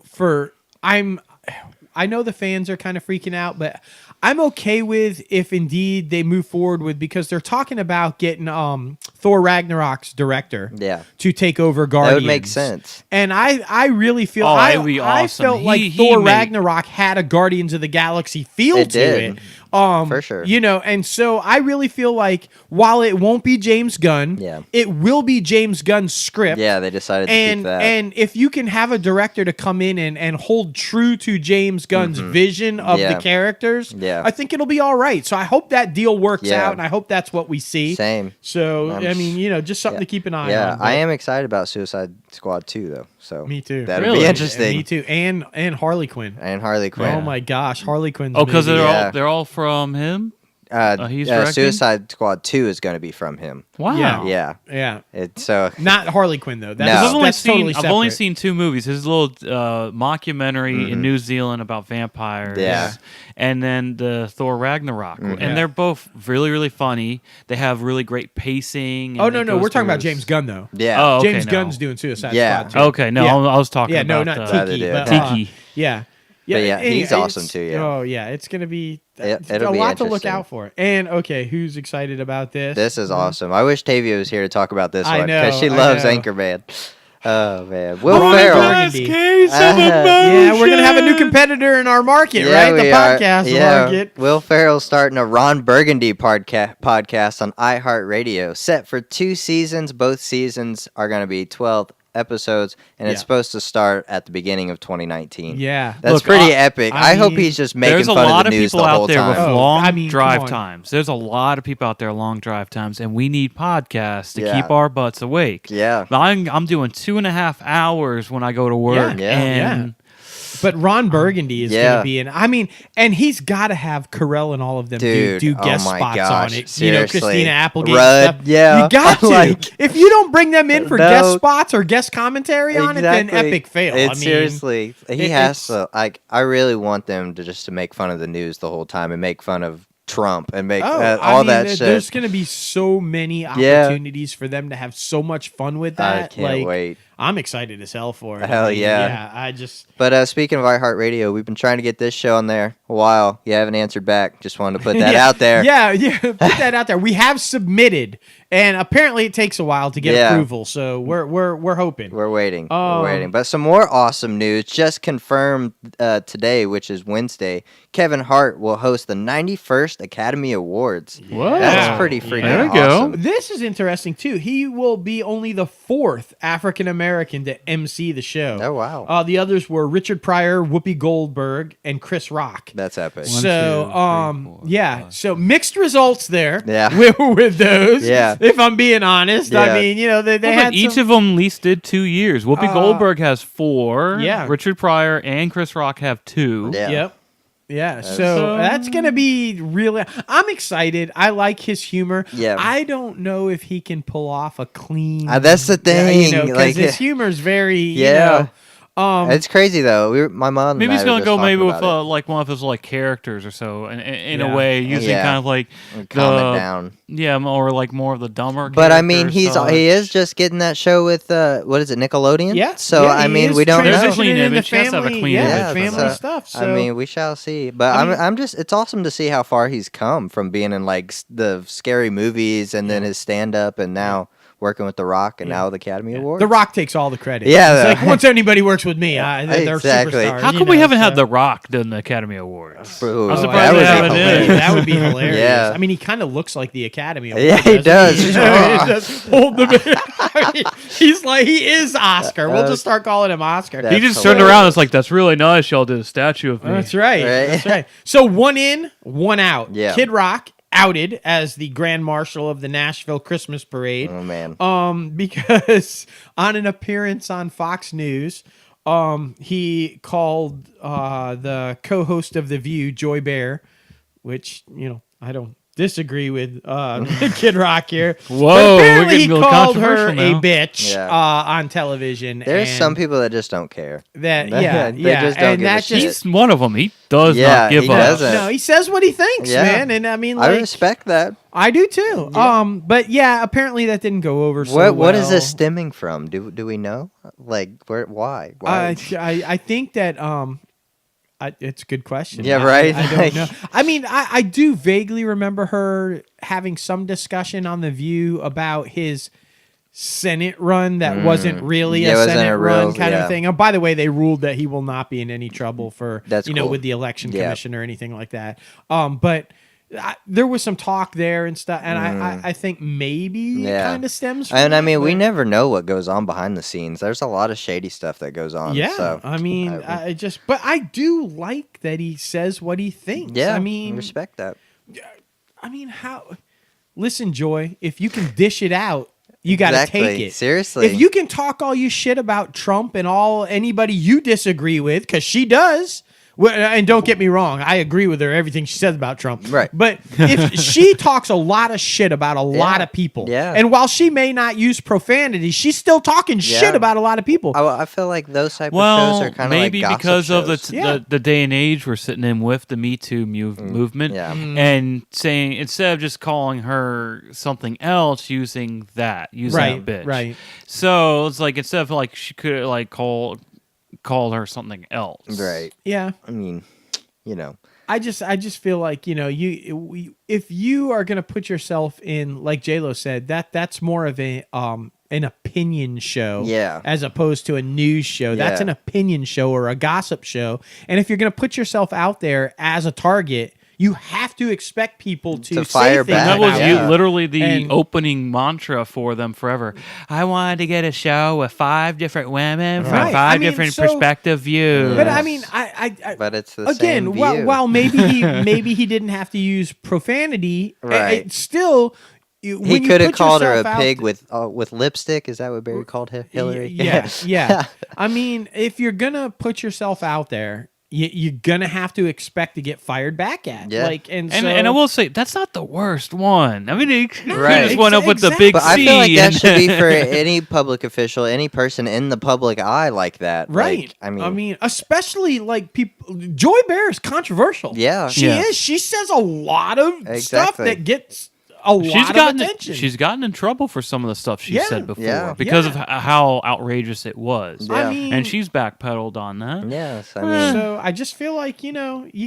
I know the fans are kind of freaking out, but I'm okay with if indeed they move forward with, because they're talking about getting Thor Ragnarok's director to take over Guardians. That would make sense. And I really feel that would be I awesome. felt like Thor Ragnarok had a Guardians of the Galaxy feel to it. For sure. You know, and so I really feel like while it won't be James Gunn, it will be James Gunn's script. Yeah, they decided to keep that. And if you can have a director to come in and hold true to James Gunn's vision of the characters, I think it'll be all right. So I hope that deal works out, and I hope that's what we see. Same. So, I mean, you know, just something to keep an eye on. Yeah, but- I am excited about Suicide Squad 2, though. So Me too. That'll Really? be interesting. Me too. And Harley Quinn. And Harley Quinn. Oh my gosh, Harley Quinn. Oh, because Yeah. they're all from him. He's directing? Suicide Squad 2 is going to be from him. Wow. Yeah. It's so Not Harley Quinn though. That's, No. that's totally separate. I've only seen two movies. His little mockumentary in New Zealand about vampires. Yeah. And then the Thor Ragnarok. Yeah. And they're both really, really funny. They have really great pacing. Oh and no, it no, goes we're talking through about James Gunn though. yeah. Oh, okay, James no. Gunn's doing Suicide Yeah. Squad too. Okay, no, Yeah. I was talking Yeah, about no, not Other Tiki, dude. but Tiki. yeah. But yeah, he's it's- awesome too, yeah. Oh yeah, it's gonna be It'll a be lot to look interesting. out for. And okay, who's excited about this? This is awesome. I wish Tavia was here to talk about this I one know, because she I loves know. Anchorman. Oh man, Will Ron Ferrell. Burgundy. Case of Yeah, we're gonna have a new competitor in our market, right? The we are. podcast Yeah. market. Will Ferrell's starting a Ron Burgundy podcast on iHeartRadio, set for 2 seasons. Both seasons are going to be 12 episodes, and it's supposed to start at the beginning of 2019. Yeah. That's Look, pretty epic. I I hope mean, he's just making There's a fun lot of the of news people the out whole there with time. Oh, long I mean, come drive on. times. There's a lot of people out there long drive times, and we need podcasts to Yeah. keep our butts awake. Yeah. I'm doing 2.5 hours when I go to work. Yeah. And But Ron Burgundy is Yeah. gonna be in. I mean, and he's got to have Carell and all of them Dude, do oh guest my spots gosh, on it. seriously. You know, Christina Applegate. Rudd, stuff. yeah. You got to. Like- if you don't bring them in for No. guest spots or guest commentary on it, then epic fail. I mean, Seriously, he has to. Like, I really want them to make fun of the news the whole time and make fun of Trump and make all that shit. There's going to be so many opportunities for them to have so much fun with that. I can't wait. I'm excited as hell for it. Hell yeah. Yeah, I just. But speaking of iHeartRadio, we've been trying to get this show on there a while. You haven't answered back. Just wanted to put that out there. Yeah, put that out there. We have submitted, and apparently it takes a while to get approval. So we're hoping. We're waiting. We're waiting. But some more awesome news just confirmed today, which is Wednesday. Kevin Hart will host the 91st Academy Awards. What? That's pretty freaking awesome. This is interesting too. He will be only the 4th African American to MC the show. Oh wow. The others were Richard Pryor, Whoopi Goldberg, and Chris Rock. That's epic. So mixed results there. Yeah. with those. Yeah. If I'm being honest, Yeah. I mean, they had each of them at least did 2 years. Whoopi Goldberg has 4. Yeah. Richard Pryor and Chris Rock have 2. Yeah. Yep. Yeah, so that's going to be really... I'm excited. I like his humor. Yeah. I don't know if he can pull off a clean... That's the thing. Because his humor's very... It's crazy though. My mom. Maybe he's gonna go maybe with like one of his like characters or so, in a way, using kind of like calm it down. Yeah, or like more of the dumber. But I mean, he is just getting that show with what is it, Nickelodeon? Yeah. So I mean, we don't know. There's a clean image. He has to have a clean image. Family stuff. So. I mean, we shall see. But I'm just. It's awesome to see how far he's come from being in like the scary movies and then his stand up and now. Working with The Rock and now the Academy Awards. The Rock takes all the credit. Yeah. It's like once anybody works with me, they're Exactly. superstars. How come we haven't had The Rock doing the Academy Awards? Ooh, I'm surprised we haven't did. That would be hilarious. Yeah. I mean, he kind of looks like the Academy Awards. Yeah, he does. He just hold the. He's like he is Oscar. We'll just start calling him Oscar. He just turned around. It's like that's really nice. Y'all did a statue of me. That's right. That's right. So 1 in, 1 out. Yeah. Kid Rock outed as the Grand Marshal of the Nashville Christmas Parade. Oh man. Because on an appearance on Fox News, he called the co-host of The View, Joy Behar, which I don't disagree with Kid Rock here. Whoa, but apparently we're getting he a little called her controversial a bitch on television. There's some people that just don't care. That They just don't give a shit. He's one of them. He does not give he up. doesn't. No, he says what he thinks, man. And I mean, I respect that. I do too. But yeah, apparently that didn't go over so well. What is this stemming from? Do we know? Like why? I think that it's a good question. Yeah, right. I don't know. I mean, I do vaguely remember her having some discussion on The View about his Senate run that wasn't really a Senate run kind of thing. Oh, by the way, they ruled that he will not be in any trouble for cool. with the election commission or anything like that. But there was some talk there and stuff, and I think maybe it kind of stems from and I that, mean, we never know what goes on behind the scenes. There's a lot of shady stuff that goes on. Yeah, so, I mean, but I do like that he says what he thinks. Yeah, I mean, respect that. I mean, listen, Joy, if you can dish it out, you got to take it. Seriously. If you can talk all you shit about Trump and anybody you disagree with, because she does. And don't get me wrong, I agree with her, everything she says about Trump. Right. But if she talks a lot of shit about a lot of people, and while she may not use profanity, she's still talking shit about a lot of people. I feel like those type of shows are kind of like gossip because shows. of the day and age we're sitting in with the Me Too movement, and saying instead of just calling her something else, using that bitch. Right. So it's like instead of like she could like call her something else. Right. Yeah. I mean, I just feel like, if you are going to put yourself in, like J-Lo said, that's more of an opinion show as opposed to a news show. That's an opinion show or a gossip show. And if you're going to put yourself out there as a target, you have to expect people to fire say things back. That was about literally the opening mantra for them forever. I wanted to get a show with 5 different women from 5 different perspective views. But I mean, but it's the again, same view. while maybe he didn't have to use profanity, right? Still. He could have called her a pig with lipstick. Is that what Barry called Hillary? Yeah. I mean, if you're gonna put yourself out there, you're gonna have to expect to get fired back at. Yeah. And I will say that's not the worst one. I mean, he Right. just went up with the big But C. I feel like that should be for any public official, any person in the public eye like that. Right. Like, I mean, especially like people. Joy Behar is controversial. Yeah. She is. She says a lot of stuff that gets a lot of attention. She's gotten in trouble for some of the stuff she said before because of how outrageous it was. Yeah. I mean, and she's backpedaled on that. Yes, I mean, so I just feel like you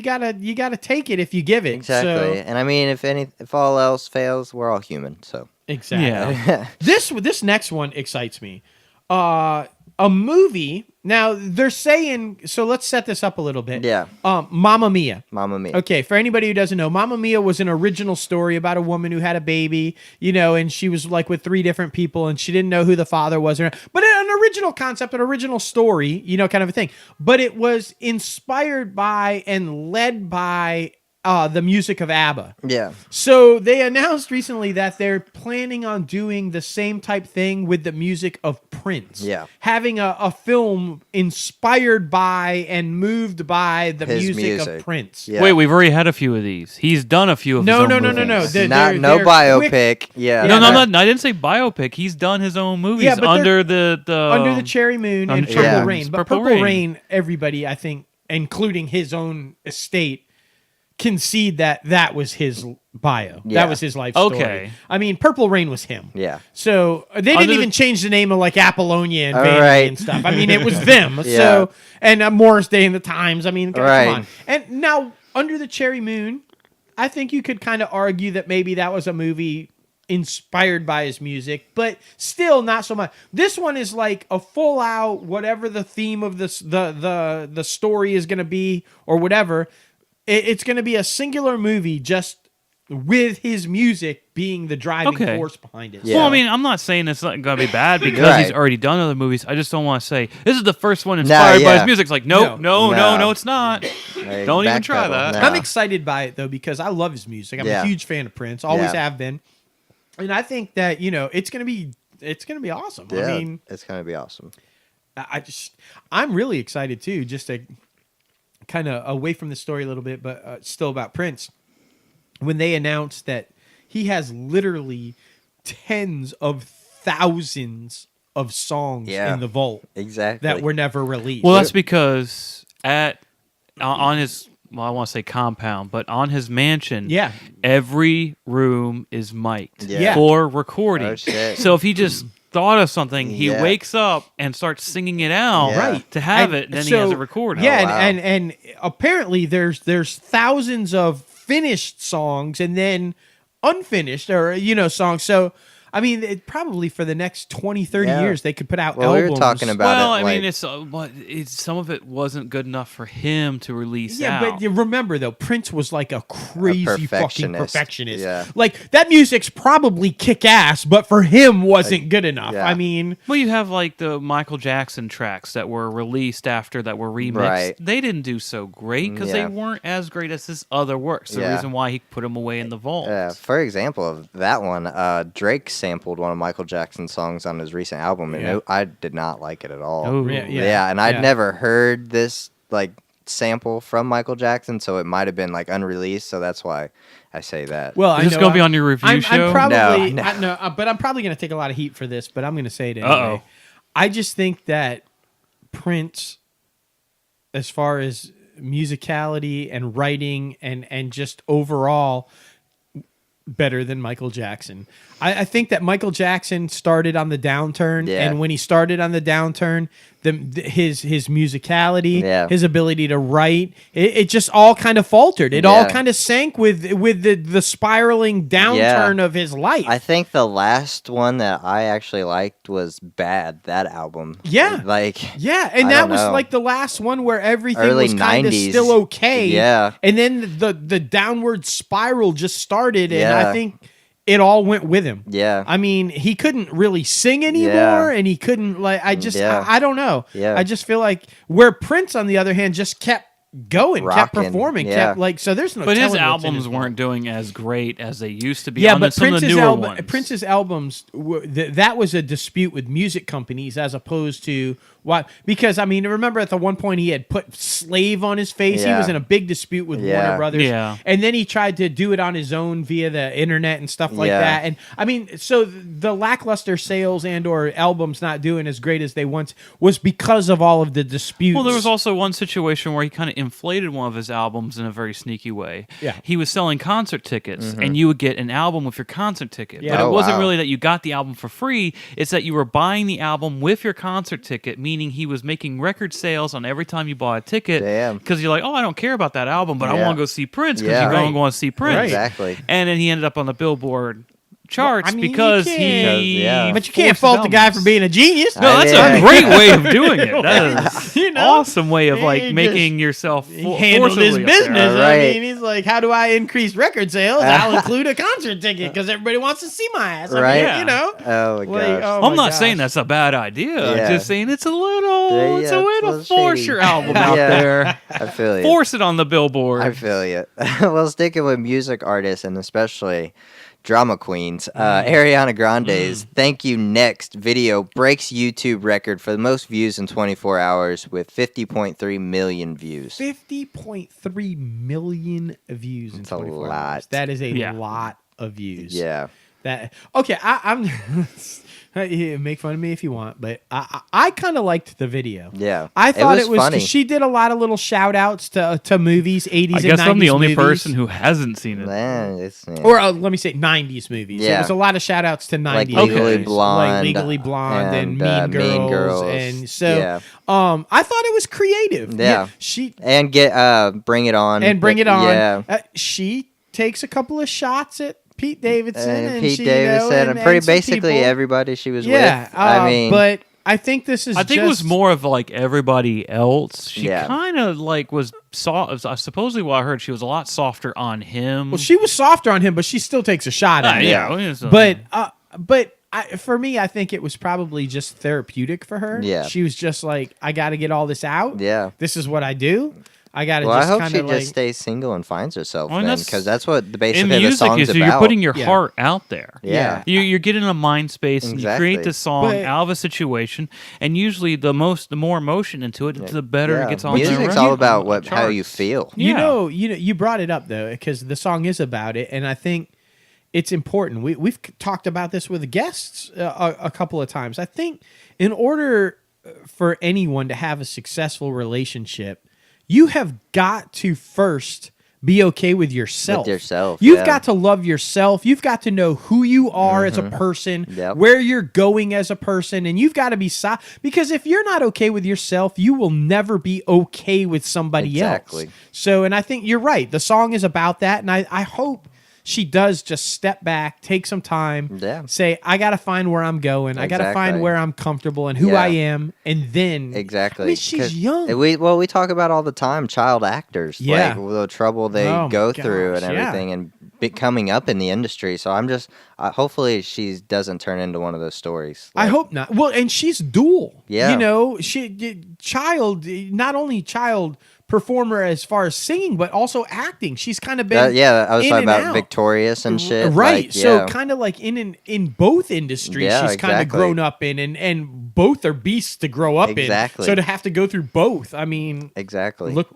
gotta take it if you give it. exactly. So, And I mean, if all else fails, we're all human. So exactly. Yeah. This next one excites me. A movie. Now they're saying. So let's set this up a little bit. Yeah. Mamma Mia. Mamma Mia. Okay, for anybody who doesn't know, Mamma Mia was an original story about a woman who had a baby, and she was like with 3 different people, and she didn't know who the father was. But an original concept, an original story, kind of a thing. But it was inspired by and led by the music of ABBA. Yeah. So they announced recently that they're planning on doing the same type thing with the music of Prince. Yeah. Having a film inspired by and moved by the His music of music. Prince. Yeah. Wait, we've already had a few of these. He's done a few of his own movies. No. No biopic. Quick. Yeah. No, I didn't say biopic. He's done his own movies Yeah, but under the Under the Cherry Moon and Under Purple Yeah. Rain. But Purple Purple Rain. Rain, everybody, I think, including his own estate, concede that was his bio. Yeah. That was his life story. Okay. I mean, Purple Rain was him. Yeah. So they Under didn't the- even change the name of like Apollonia and All Vanity right. and stuff. I mean, it was them. Yeah. So and Morris Day and the Times. I mean, Right. come on. And now Under the Cherry Moon, I think you could kind of argue that maybe that was a movie inspired by his music, but still not so much. This one is like a full out whatever the theme of this the story is going to be or whatever. It's going to be a singular movie just with his music being the driving Okay. force behind it. Yeah. Well, I mean, I'm not saying it's not going to be bad because he's Right. already done other movies. I just don't want to say this is the first one inspired by yeah. his music. It's like, no, No. it's not. Like, Don't even try backpedal. that. No. I'm excited by it though because I love his music. I'm Yeah. a huge fan of Prince, always Yeah. have been, and I think that it's gonna be awesome. Yeah, I mean, it's gonna be awesome. I'm really excited too, just to kind of away from the story a little bit, but still about Prince. When they announced that he has literally tens of thousands of songs Yeah. in the vault Exactly. that were never released. Well, that's because on his, well, I want to say compound, but on his mansion, Yeah. every room is mic'd Yeah. for recording. Oh, shit. So if he just thought of something, he Yeah. wakes up and starts singing it out Yeah. Right. to have And it, and then he so- has it recorded. Yeah, Oh, wow. and apparently there's thousands of finished songs and then unfinished or songs. So I mean, probably for the next 20, 30 Yeah. years they could put out Well, we albums. were talking about Well, it. I mean, like- it's some of it wasn't good enough for him to release Yeah, out. but you remember though, Prince was like a crazy fucking perfectionist. perfectionist. Yeah. Like that music's probably kick ass, but for him wasn't good enough. yeah. I mean, Well, you have like the Michael Jackson tracks that were released after that were remixed. Right. They didn't do so great because Yeah. they weren't as great as his other works. The Yeah. reason why he put them away in the vault. For example of that one, Drake sampled one of Michael Jackson's songs on his recent album, and Yeah. I did not like it at all. Oh. Yeah. And I'd Yeah. never heard this like sample from Michael Jackson, so it might have been like unreleased. So that's why I say that. well, Is I this know going to be I'm- on your review I'm show? probably No. but I'm probably going to take a lot of heat for this, but I'm going to say it anyway. Uh-oh. I just think that Prince, as far as musicality and writing and just overall, better than Michael Jackson. I think that Michael Jackson started on the downturn, Yeah. and when he started on the downturn, his musicality, Yeah. his ability to write, it just all kind of faltered. It all Yeah. kind of sank with the spiraling downturn of his life. I think the last one that I actually liked was Bad, that album. Yeah. Like, Yeah, and I that don't was know. like the last one where everything Early was kind of 90s. still okay. Yeah. And then the downward spiral just started, and I Yeah. think it all went with him. Yeah. I mean, he couldn't really sing anymore, Yeah. and he couldn't I just Yeah. I don't know. Yeah. I just feel like where Prince, on the other hand, just kept going, kept Rocking. performing, Yeah. kept like so. There's no. But his telling what's in albums his weren't doing as great as they used to be. Yeah, on but some of the newer ones. Prince's albums, that was a dispute with music companies as opposed to what? Because I mean, remember at the one point he had put "Slave" on his face. He Yeah. was in a big dispute with Yeah. Warner Brothers. Yeah. and then he tried to do it on his own via the internet and stuff like Yeah. that. And I mean, so the lackluster sales and/or albums not doing as great as they once was because of all of the disputes. Well, there was also one situation where he kind of inflated one of his albums in a very sneaky way. Yeah. He was selling concert tickets, and you would get an album with your concert ticket. Yeah. But it wasn't wow. really that you got the album for free. It's that you were buying the album with your concert ticket, meaning he was making record sales on every time you bought a ticket. Damn. Because you're like, oh, I don't care about that album, but I Yeah. want to go see Prince because Yeah. you're going Right. to go and see Prince. Right. Exactly. And then he ended up on the Billboard charts Well, I mean, you because can't- he. Yeah. But you can't forced fault his the guy albums. for being a genius. No, that's Yeah. a great way of doing it. That is You know? awesome way of He like just- making yourself He handled his forcibly up there. business. All right. I mean, he's like, how do I increase record sales? I'll include a concert ticket because everybody wants to see my ass. I mean, Right. Yeah. You know? Oh my Like, gosh. oh I'm my not saying gosh. that's a bad idea. Yeah. I'm just saying it's a little, it's Yeah, a way it's a to little force shady. your album out Yeah. there. I feel you. Force it on the Billboard. I feel you. Well, sticking with music artists and especially drama queens, Ariana Grande's "Thank You Next" video breaks YouTube record for the most views in 24 hours with 50.3 million views. 50.3 million views in That's a 24 lot. hours. That is a Yeah. lot of views. Yeah. That okay. I'm make fun of me if you want, but I kind of liked the video. Yeah. I thought it was funny. 'cause she did a lot of little shout outs to movies, 80s I and guess 90s I'm the only movies. person who hasn't seen it. Man, it's, yeah. Or let me say 90s movies. Yeah. There was a lot of shout outs to 90s like Legally movies, Blonde, like Legally Blonde and and, Mean, Mean Girls. Girls. And so Yeah. I thought it was creative. Yeah. She And get Bring It On. and Bring It On. Yeah. She takes a couple of shots at Pete Davidson and Pete she, Davidson, and and pretty some basically people. everybody she was Yeah, with. I mean, but I think this is. I think it was more of like everybody else. She Yeah. kind of like was supposedly what I heard, she was a lot softer on him. Well, she was softer on him, but she still takes a shot at him. yeah. It was, But for me, I think it was probably just therapeutic for her. Yeah. She was just like, I got to get all this out. yeah. This is what I do. I got to Well, I just hope kind she of like. just stays single and finds herself Well, then, that's- because that's what in basically the music song's is about. you're putting your Yeah. heart out there. Yeah. You're getting a mind space and you create Exactly. the song But- out of a situation, and usually the more emotion into it, the better Yeah. it gets on Music's the all radio- about on the how you charts. feel. Yeah. You brought it up though, because the song is about it, and I think it's important. We've talked about this with guests a couple of times. I think in order for anyone to have a successful relationship, you have got to first be okay with yourself. With yourself, You've yeah. got to love yourself. You've got to know who you are as a person, Yep. where you're going as a person, and you've got to be because if you're not okay with yourself, you will never be okay with somebody Exactly. else. So, and I think you're right. The song is about that, and I hope she does just step back, take some time, Yeah. say, I got to find where I'm going. I got to find Exactly. where I'm comfortable and who Yeah. I am, and then Exactly. I mean, she's 'Cause young. We talk about all the time child actors, Yeah. like the trouble they Oh my go through and gosh, yeah. everything, and coming up in the industry. So I'm just hopefully she doesn't turn into one of those stories. I hope not. Well, and she's dual. Yeah. You know, not only child performer as far as singing, but also acting. She's kind of been yeah, I was in talking and about out. Victorious and shit. Right. like, So yeah. kind of like in both industries, Yeah, she's kind of exactly. grown up in, and both are beasts to grow up Exactly. in. So to have to go through both, I mean, Exactly. look,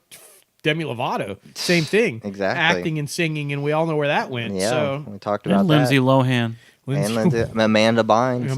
Demi Lovato, same thing. Exactly. Acting and singing, and we all know where that went. Yeah, So we talked about And Lindsay that. Lohan. And Lindsay, Amanda Bynes,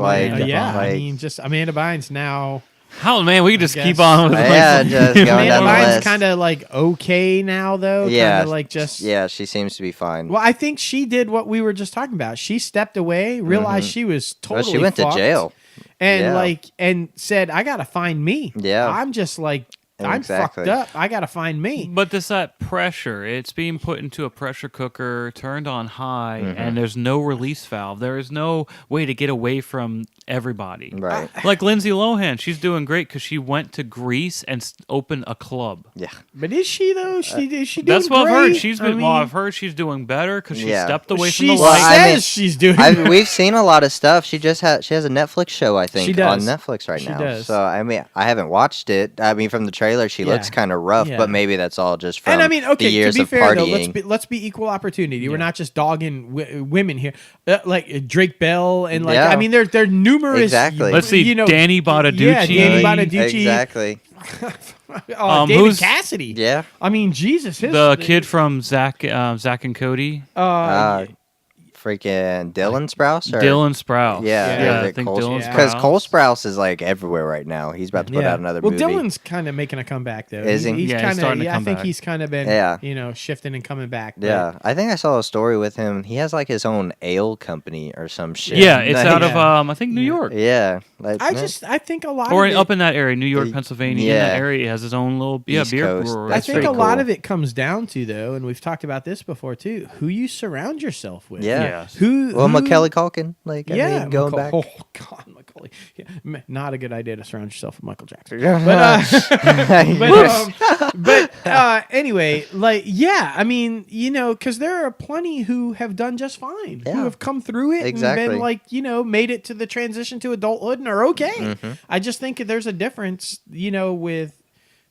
yeah, like, I mean, just Amanda Bynes now. How man, we could just guess. keep on with yeah, like, just going Amanda down the Bynes list. kind of like okay now though. Yeah, Kinda like just yeah, she seems to be fine. Well, I think she did what we were just talking about. She stepped away, realized she was Well, totally she went fucked, to jail. and Yeah. and said, "I gotta find me." Yeah. I'm just like I'm Exactly. fucked up. I gotta find me. But there's that pressure. It's being put into a pressure cooker, turned on high, and there's no release valve. There is no way to get away from everybody. Right. Like Lindsay Lohan, she's doing great because she went to Greece and opened a club. Yeah. But is she though? Is she doing That's what I've heard. great? She's I been. mean, well, I've heard she's doing better because she Yeah. stepped away she from the Well, says light. I mean, she's doing. We've seen a lot of stuff. She has a Netflix show, I think, She does. on Netflix right She now. does. So I mean, I haven't watched it. I mean, from the trailer, she Yeah. looks kind of rough, Yeah. but maybe that's all just from And I mean, okay, the years to be of fair partying. though, let's be equal opportunity. We're not just dogging women here, like Drake Bell and like Yeah. I mean, they're numerous. Exactly. Let's see, Danny Bonaducci. Yeah, Danny Bonaducci. Exactly. David who's- Cassidy. Yeah. I mean, Jesus, The kid from Zach and Cody. freaking Dylan Sprouse? Or? Dylan Sprouse. Yeah, I think Dylan Sprouse. Because Cole Sprouse is like everywhere right now. He's about to put out another movie. Well, Dylan's kind of making a comeback though. Is he? He's Yeah, kind he's starting of. to I come think back. he's kind of been, shifting and coming back. But Yeah, I think I saw a story with him. He has like his own ale company or some shit. Yeah, it's Like, out of I think New York. Yeah, like, I think a lot Or of it, up in that area, New York, Pennsylvania. In that Yeah. area, he has his own little East beer Coast. brewery. I That's think a pretty lot cool. of it comes down to though, and we've talked about this before too, who you surround yourself with. Yeah. Yes. Who Macaulay Culkin. Like, I yeah, mean, going back. Oh God, Macaulay. Yeah, not a good idea to surround yourself with Michael Jackson. But anyway, like, yeah, I mean, because there are plenty who have done just fine, who Yeah. have come through it and Exactly. been like, made it to the transition to adulthood and are okay. Mm-hmm. I just think there's a difference, with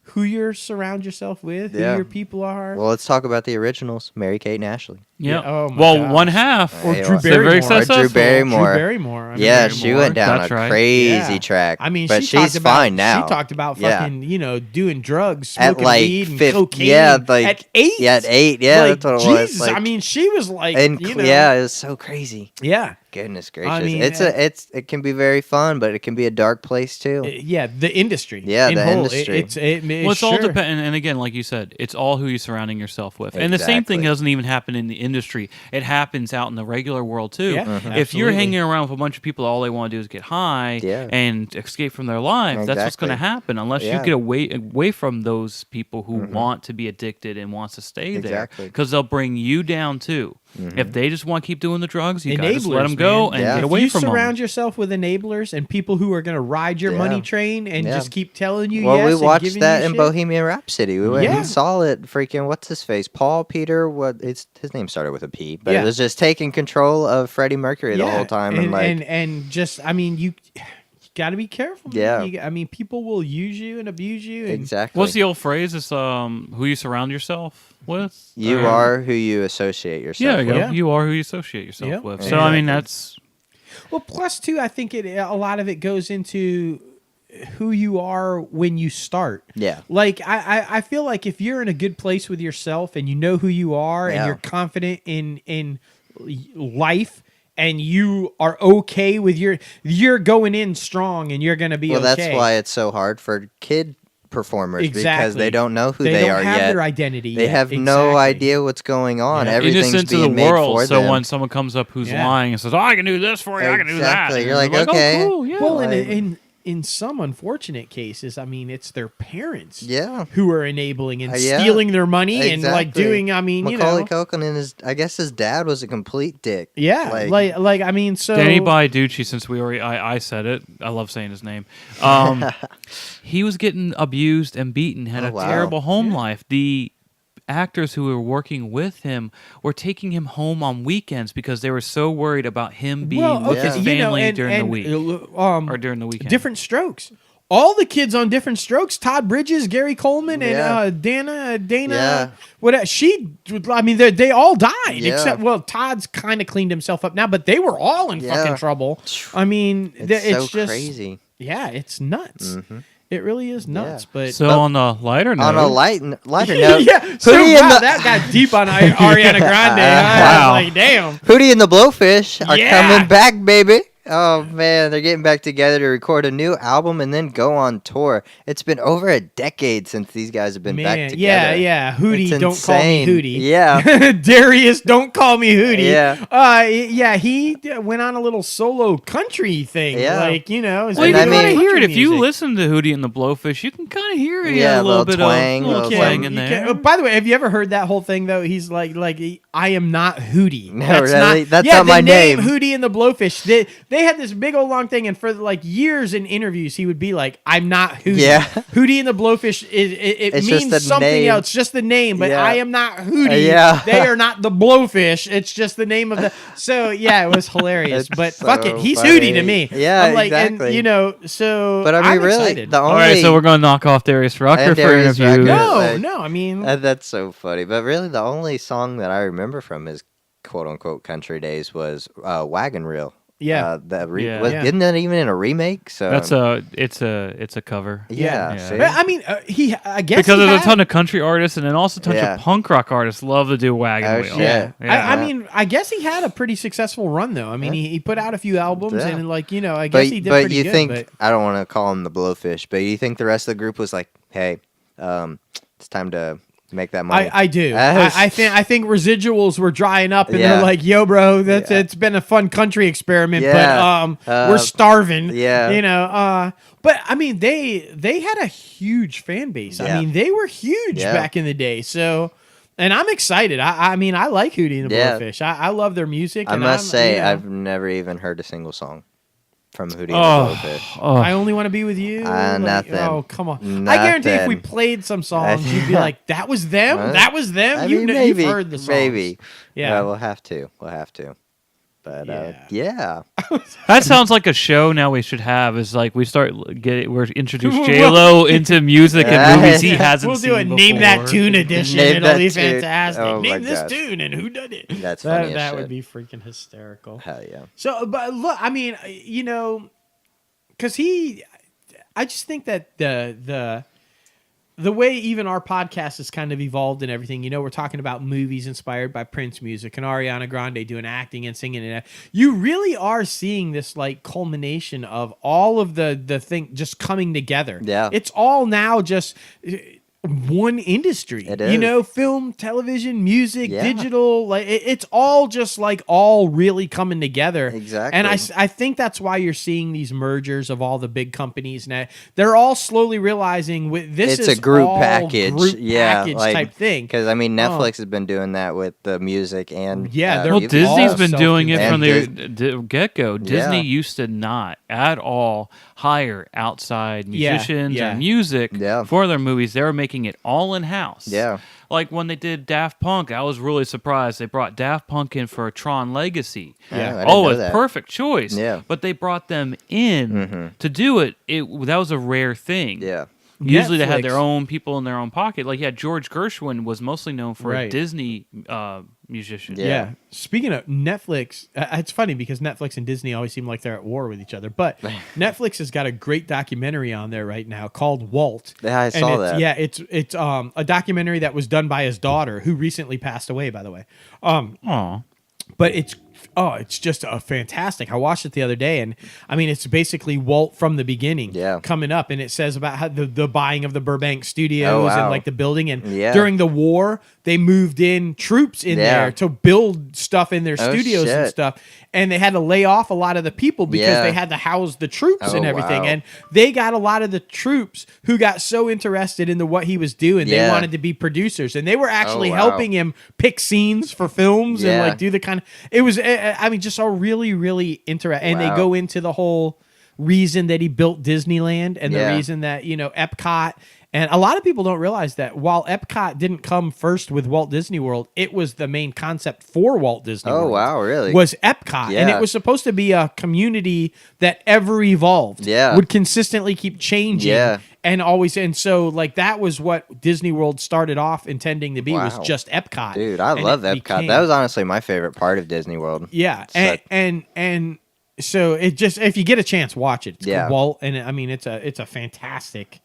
who you surround yourself with, who Yeah. your people are. Well, let's talk about the originals, Mary Kate and Ashley. Yeah. Oh my well, gosh. one half. Or Drew They're very Barrymore. successful. Drew Barrymore. Drew Barrymore. I mean, Yeah, Barrymore, she went down that's a right. crazy Yeah. track. I mean, but she talked she's about, fine now. She talked about Yeah. fucking, doing drugs, At smoking like weed and 50, cocaine. yeah, like at 8. Yeah, at 8. Yeah, Like, that's what it was. Jesus, Like, I mean, she was like, and yeah, it was so crazy. yeah, Goodness gracious, I mean, it can be very fun, but it can be a dark place too. yeah. The industry, Yeah, in the whole, industry. Well, it's all sure. dependent, and again, like you said, it's all who you're surrounding yourself with. And the same thing Exactly. doesn't even happen in the industry; it happens out in the regular world too. Yeah, If you're absolutely. hanging around with a bunch of people, all they want to do is get high Yeah. and escape from their life. That's what's going to Exactly. happen unless Yeah. you get away from those people who want to be addicted and wants to stay there, Exactly. because they'll bring you down too. If they just want to keep doing the drugs, you gotta just let Enablers, them go man. and Yeah. get If away you from surround them. yourself with enablers and people who are going to ride your Yeah. money train and Yeah. just keep telling you Well, yes we and watched giving that you in shit. Bohemian Rhapsody. We went Yeah. and saw it. Freaking what's his face? Paul Peter. What? His name started with a P, but Yeah. it was just taking control of Freddie Mercury the whole time, and like, and just, I mean, you got to be careful. Man. Yeah. I mean, people will use you and abuse you. And exactly. What's the old phrase? It's who you surround yourself with. You Or- are who you associate yourself Yeah, with. you, go. Yeah. You are who you associate yourself Yeah. with. So I mean, that's Well, plus too, I think a lot of it goes into who you are when you start. Yeah. Like I feel like if you're in a good place with yourself and you know who you are and Yeah. you're confident in life and you are okay with you're going in strong and you're going to be Well, okay. that's why it's so hard for kid performers because Exactly. they don't know who they they don't are have yet. their identity. They yet. have no Exactly. idea what's going on. Yeah. Everything's innocent to being the made world. for So them. when someone comes up who's Yeah. lying and says, "Oh, I can do this for you, I can do that," Exactly. and You're like, okay. "Oh, cool, yeah." Well, Like- in some unfortunate cases, I mean, it's their parents Yeah. who are enabling and Yeah. stealing their money and like Exactly. doing. I mean, Macaulay you know, Culkin and I guess his dad was a complete dick. yeah, like I mean, so Danny Bonaducci, since we already I said it, I love saying his name. He was getting abused and beaten, had Oh, a wow. terrible home life. The actors who were working with him were taking him home on weekends because they were so worried about him being with his you family know, during the week or during the weekend. Different Strokes. All the kids on Different Strokes, Todd Bridges, Gary Coleman, Yeah. and Dana, Yeah. what I mean, they all died Yeah. except Todd's kind of cleaned himself up now, but they were all in Yeah. fucking trouble. I mean, It's so just crazy. yeah, it's nuts. It really is nuts. Yeah. But So on the lighter note, On a lighter note, yeah, so Hootie and wow, the- that got deep on Ariana Grande. Huh? Wow. Like, damn. Hootie and the Blowfish are Yeah. coming back, baby. Oh man, they're getting back together to record a new album and then go on tour. It's been over a decade since these guys have been back together. Yeah. Hootie, It's don't call me insane. Hootie. Yeah. Darius, don't call me Hootie. Yeah. He went on a little solo country thing. Yeah. Like, you know. well, you And can I kind mean- of hear it if you music. listen to Hootie and the Blowfish. You can kind of hear it. Yeah, a little little bit twang, of little little twang in You there. can- by the way, have you ever heard that whole thing though? He's like I am not Hootie. No, That's really? not, That's yeah, not the my name. Hootie and the Blowfish. They had this big old long thing, and for like years in interviews, he would be like, "I'm not Hootie." Yeah. Hootie and the Blowfish it It's just means the something name. else. Just the name, but Yeah. I am not Hootie. Yeah. They are not the Blowfish. It's just the name of the. So yeah, it was hilarious. It's But so fuck it, he's funny. Hootie to me. Yeah, I'm like, exactly. And, you know, so. But I mean, I'm really, excited. the only All right, so we're going to knock off Darius Rucker And for Darius interview. Rucker. no. I mean, That's so funny. But really, the only song that I remember from his quote unquote country days was Wagon Reel Yeah. Isn't that even in a remake? So That's it's a cover. Yeah. But, I mean, I guess Because he there's had- a ton of country artists and then also a ton Yeah. of punk rock artists love to do wagon Oh, wheel. shit. Yeah. I mean, I guess he had a pretty successful run though. I mean, he put out a few albums Yeah. and like I guess he did but pretty you good. think But I don't want to call him the Blowfish, but you think the rest of the group was like, hey, it's time to make that money? I do. I think residuals were drying up, and they're like, "Yo, bro, it's been a fun country experiment, but we're starving." Yeah. But I mean, they had a huge fan base. Yeah. I mean, they were huge back in the day. So, and I'm excited. I mean, I like Hootie and the Blowfish. I love their music. I must say, I've never even heard a single song from Hootie and the Blowfish. I only want to be with you. Nothing. Oh, come on! I guarantee if we played some songs, you'd be like, "That was them. That was them." I You've mean, heard the songs. Maybe. Yeah. We'll have to. But yeah. That sounds like a show now we should have. Is like we're introduced J-Lo into music and movies he hasn't We'll seen do a before. Name That Tune edition. Name It'll that be tune. fantastic. Oh my Name this gosh. tune and who did it. That's funny as That shit. would be freaking hysterical. Hell yeah. So, but look, I mean, because I just think that the way even our podcast has kind of evolved and everything, we're talking about movies inspired by Prince music and Ariana Grande doing acting and singing, and you really are seeing this like culmination of all of the thing just coming together. Yeah. It's all now just one industry. It is. Film, television, music, Yeah. digital, like it's all just like all really coming together. Exactly. And I think that's why you're seeing these mergers of all the big companies now. They're all slowly realizing this It's is a group all package. package type thing. Because I mean, Netflix has been doing that with the music and Yeah, Well, They're Disney's all been doing it from self-contained. the get-go. Disney Yeah. used to not at all hire outside musicians yeah. or music Yeah. for their movies. They were making it all in-house. Yeah. Like when they did Daft Punk, I was really surprised. They brought Daft Punk in for a Tron Legacy. Yeah, I didn't Oh, know it's that. perfect choice. Yeah. But they brought them in to do it. That was a rare thing. Yeah. Usually they had their Netflix- own people in their own pocket. Like, George Gershwin was mostly known for a Right. Disney musician. Yeah. Speaking of Netflix, it's funny because Netflix and Disney always seem like they're at war with each other. But Netflix has got a great documentary on there right now called Walt. Yeah, I saw that. Yeah, it's a documentary that was done by his daughter, who recently passed away, by the way. Aw. But it's just a fantastic. I watched it the other day, and I mean, it's basically Walt from the beginning, Yeah. coming up, and it says about how the buying of the Burbank studios Oh, wow. and like the building, and Yeah. during the war they moved in troops in Yeah. there to build stuff in their Oh, studios and shit. stuff, and they had to lay off a lot of the people because Yeah. they had to house the troops Oh, and everything, wow. and they got a lot of the troops who got so interested into what he was doing, they Yeah. wanted to be producers, and they were actually wow. helping him pick scenes for films and Yeah. like do the kind of it was I mean just a really really interesting, and they Wow. go into the whole reason that he built Disneyland and the Yeah. reason that Epcot, and a lot of people don't realize that while Epcot didn't come first with Walt Disney World, it was the main concept for Walt Disney Oh, World. wow, really? Was Epcot, and Yeah. it was supposed to be a community that ever evolved, Yeah. would consistently keep changing, Yeah. and always, and so like that was what Disney World started off intending to be, was Wow. just Epcot. Dude, I And love it Epcot. became- That was honestly my favorite part of Disney World. yeah, So- and so it just, if you get a chance, watch it. It's Yeah. called Walt, and I mean it's a fantastic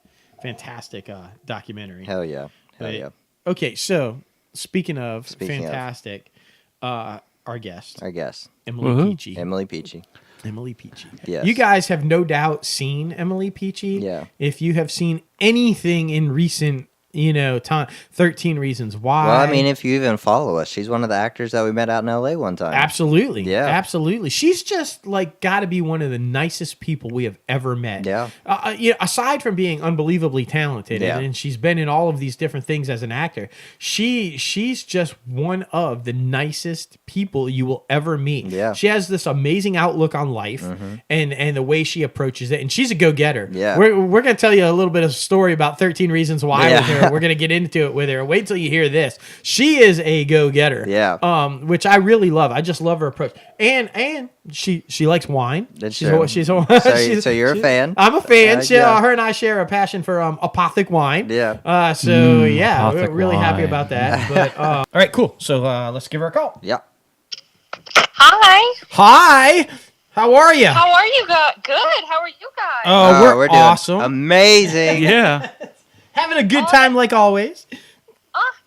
documentary. Hell yeah. Hell But- yeah. Okay, so speaking of Speaking of. fantastic, our guest I guess. Emily Woohoo. Peachey. Emily Peachey. Emily Peachey. Yes. You guys have no doubt seen Emily Peachey. Yeah. If you have seen anything in recent, time, 13 Reasons Why. Well, I mean, if you even follow us, she's one of the actors that we met out in LA one time. Absolutely. Yeah. Absolutely. She's just like got to be one of the nicest people we have ever met. Yeah. Aside from being unbelievably talented, Yeah. and she's been in all of these different things as an actor, she's just one of the nicest people you will ever meet. Yeah. She has this amazing outlook on life, and the way she approaches it, and she's a go-getter. Yeah. We're going to tell you a little bit of story about 13 Reasons Why Yeah. with her. We're going to get into it with her. Wait till you hear this. She is a go-getter. Yeah. Which I really love. I just love her approach. And she likes wine. That's she's true. So you're a fan? I'm a fan. Yeah. Her and I share a passion for apothic wine. Yeah. Yeah, we're Apothic really happy wine. about that. But all right, cool. So let's give her a call. Yeah. Hi. Hi. How are you? How are you guys? Good. How are you guys? Oh, we're doing awesome. Amazing. Yeah. Having a good time like always.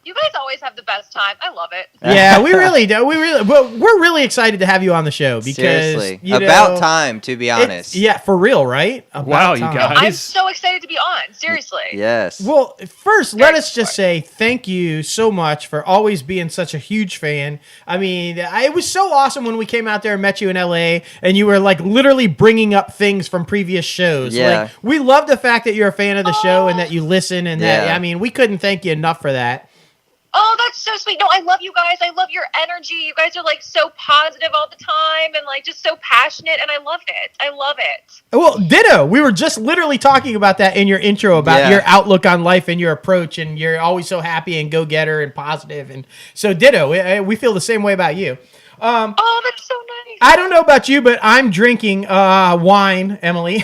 You guys always have the best time. I love it. Yeah, we really do. We're really excited to have you on the show because Seriously. About time, to be honest. Yeah, for real, right? About wow, time. you guys. I'm so excited to be on. Seriously. Yes. Well, first, let us just say thank you so much for always being such a huge fan. I mean, it was so awesome when we came out there and met you in LA, and you were like literally bringing up things from previous shows. Yeah. Like, we love the fact that you're a fan of the show and that you listen, and that, I mean, we couldn't thank you enough for that. Oh, that's so sweet. No, I love you guys. I love your energy. You guys are like so positive all the time and like just so passionate, and I love it. I love it. Well, ditto. We were just literally talking about that in your intro about your outlook on life and your approach, and you're always so happy and go-getter and positive. And so ditto. We feel the same way about you. Oh, that's so nice. I don't know about you, but I'm drinking wine, Emily.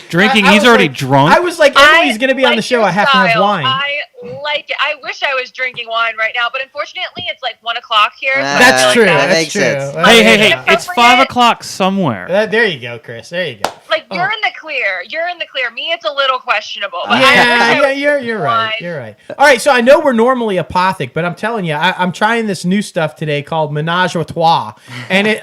Drinking? He's already drunk? I was like, Emily's going to be on the show. I have to have wine. I like it. I wish I was drinking wine right now, but unfortunately, it's like 1 o'clock here. So That's true. That That's makes true. sense. Hey, it's 5 o'clock somewhere. There you go, Chris. There you go. Like, you're in the clear. You're in the clear. Me, it's a little questionable. But You're right. You're right. All right, so I know we're normally apothic, but I'm telling you, I'm trying this new stuff today called Menage a Trois, and it.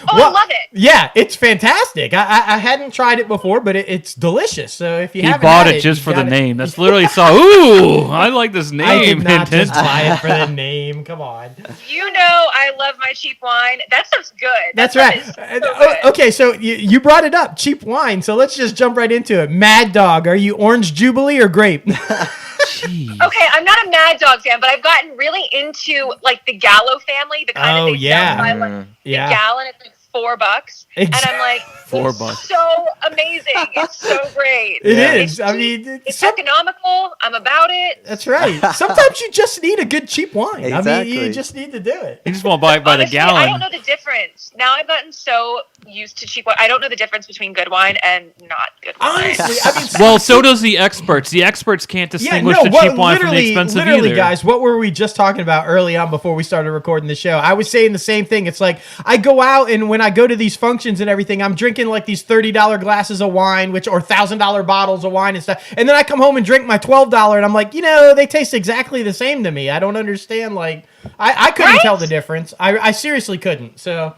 I love it. Yeah, it's fantastic. I hadn't tried it before, but it's delicious. So if you he haven't bought had it just for the gotta- name. That's literally ooh, I like this name. I did not just buy it for the name. Come on. You know I love my cheap wine. That stuff's good. That's That right. stuff is so good. Okay, so you brought it up, cheap wine. So let's just jump right into it. Mad Dog, are you Orange Jubilee or grape? Jeez. Okay, I'm not a Mad Dog fan, but I've gotten really into like the Gallo family, the kind Oh, of they yeah. sell by, like, Yeah. the gallon. It's like $4, and I'm like, $4. it's so amazing. It's so great. It Yeah. is. It's I cheap. mean, It's economical. I'm about it. That's right. Sometimes you just need a good cheap wine. I mean, you Exactly. just need to do it. You just want to buy it by the Honestly, I don't gallon. know the difference. Now I've gotten so used to cheap wine. I don't know the difference between good wine and not good wine. Honestly, I mean, Well, so does the experts. The experts can't distinguish the cheap wine from the expensive literally, either. guys, what were we just talking about early on before we started recording the show? I was saying the same thing. It's like I go out and when I go to these functions and everything, I'm drinking like these $30 glasses of wine, or $1,000 bottles of wine and stuff. And then I come home and drink my $12, and I'm like, they taste exactly the same to me. I don't understand. Like, I couldn't tell the difference. I seriously couldn't. So.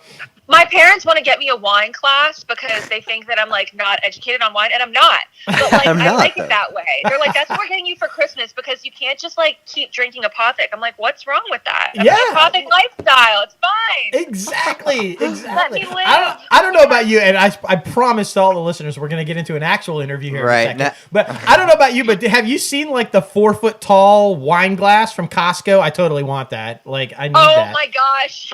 My parents want to get me a wine class because they think that I'm like not educated on wine, and I'm not. But like I like it that way. They're like, that's what we're getting you for Christmas because you can't just like keep drinking Apothic. I'm like, what's wrong with that? That's an Apothic lifestyle. It's fine. Exactly. Let me live. I don't know about you, and I promised all the listeners we're going to get into an actual interview here in a second. But I don't know about you, but have you seen like the 4-foot tall wine glass from Costco? I totally want that. Like I need that. Oh my gosh.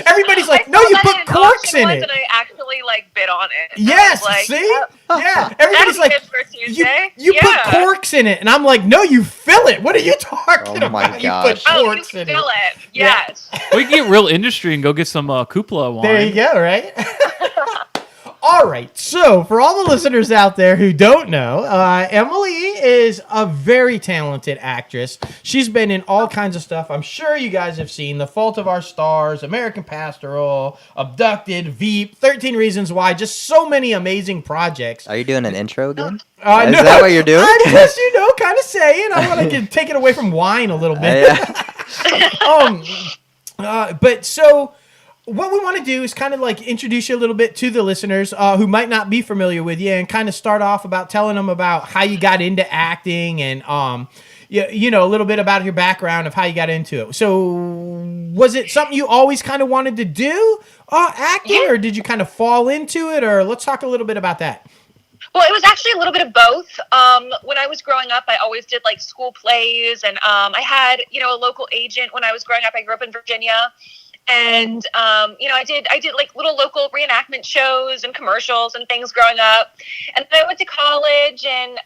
Everybody's like, no, you put corks in it. And I actually like bid on it. Yes, like, see? Yeah. Everybody's like, you put corks in it. And I'm like, no, you fill it. What are you talking Oh my about? gosh. You put corks you in fill it. it. Yes. We can get real industry and go get some Kupla wine. There you go, right? All right. So, for all the listeners out there who don't know, Emily is a very talented actress. She's been in all kinds of stuff. I'm sure you guys have seen The Fault of Our Stars, American Pastoral, Abducted, Veep, 13 Reasons Why, just so many amazing projects. Are you doing an intro again? Is No, that what you're doing? I'm just, kind of saying. I want to take it away from wine a little bit. But so what we want to do is kind of like introduce you a little bit to the listeners who might not be familiar with you, and kind of start off about telling them about how you got into acting and a little bit about your background of how you got into it. So was it something you always kind of wanted to do, acting, or did you kind of fall into it? Or let's talk a little bit about that. Well, it was actually a little bit of both. When I was growing up, I always did like school plays, and I had, a local agent when I was growing up. I grew up in Virginia, and I did like little local reenactment shows and commercials and things growing up. And then I went to college, and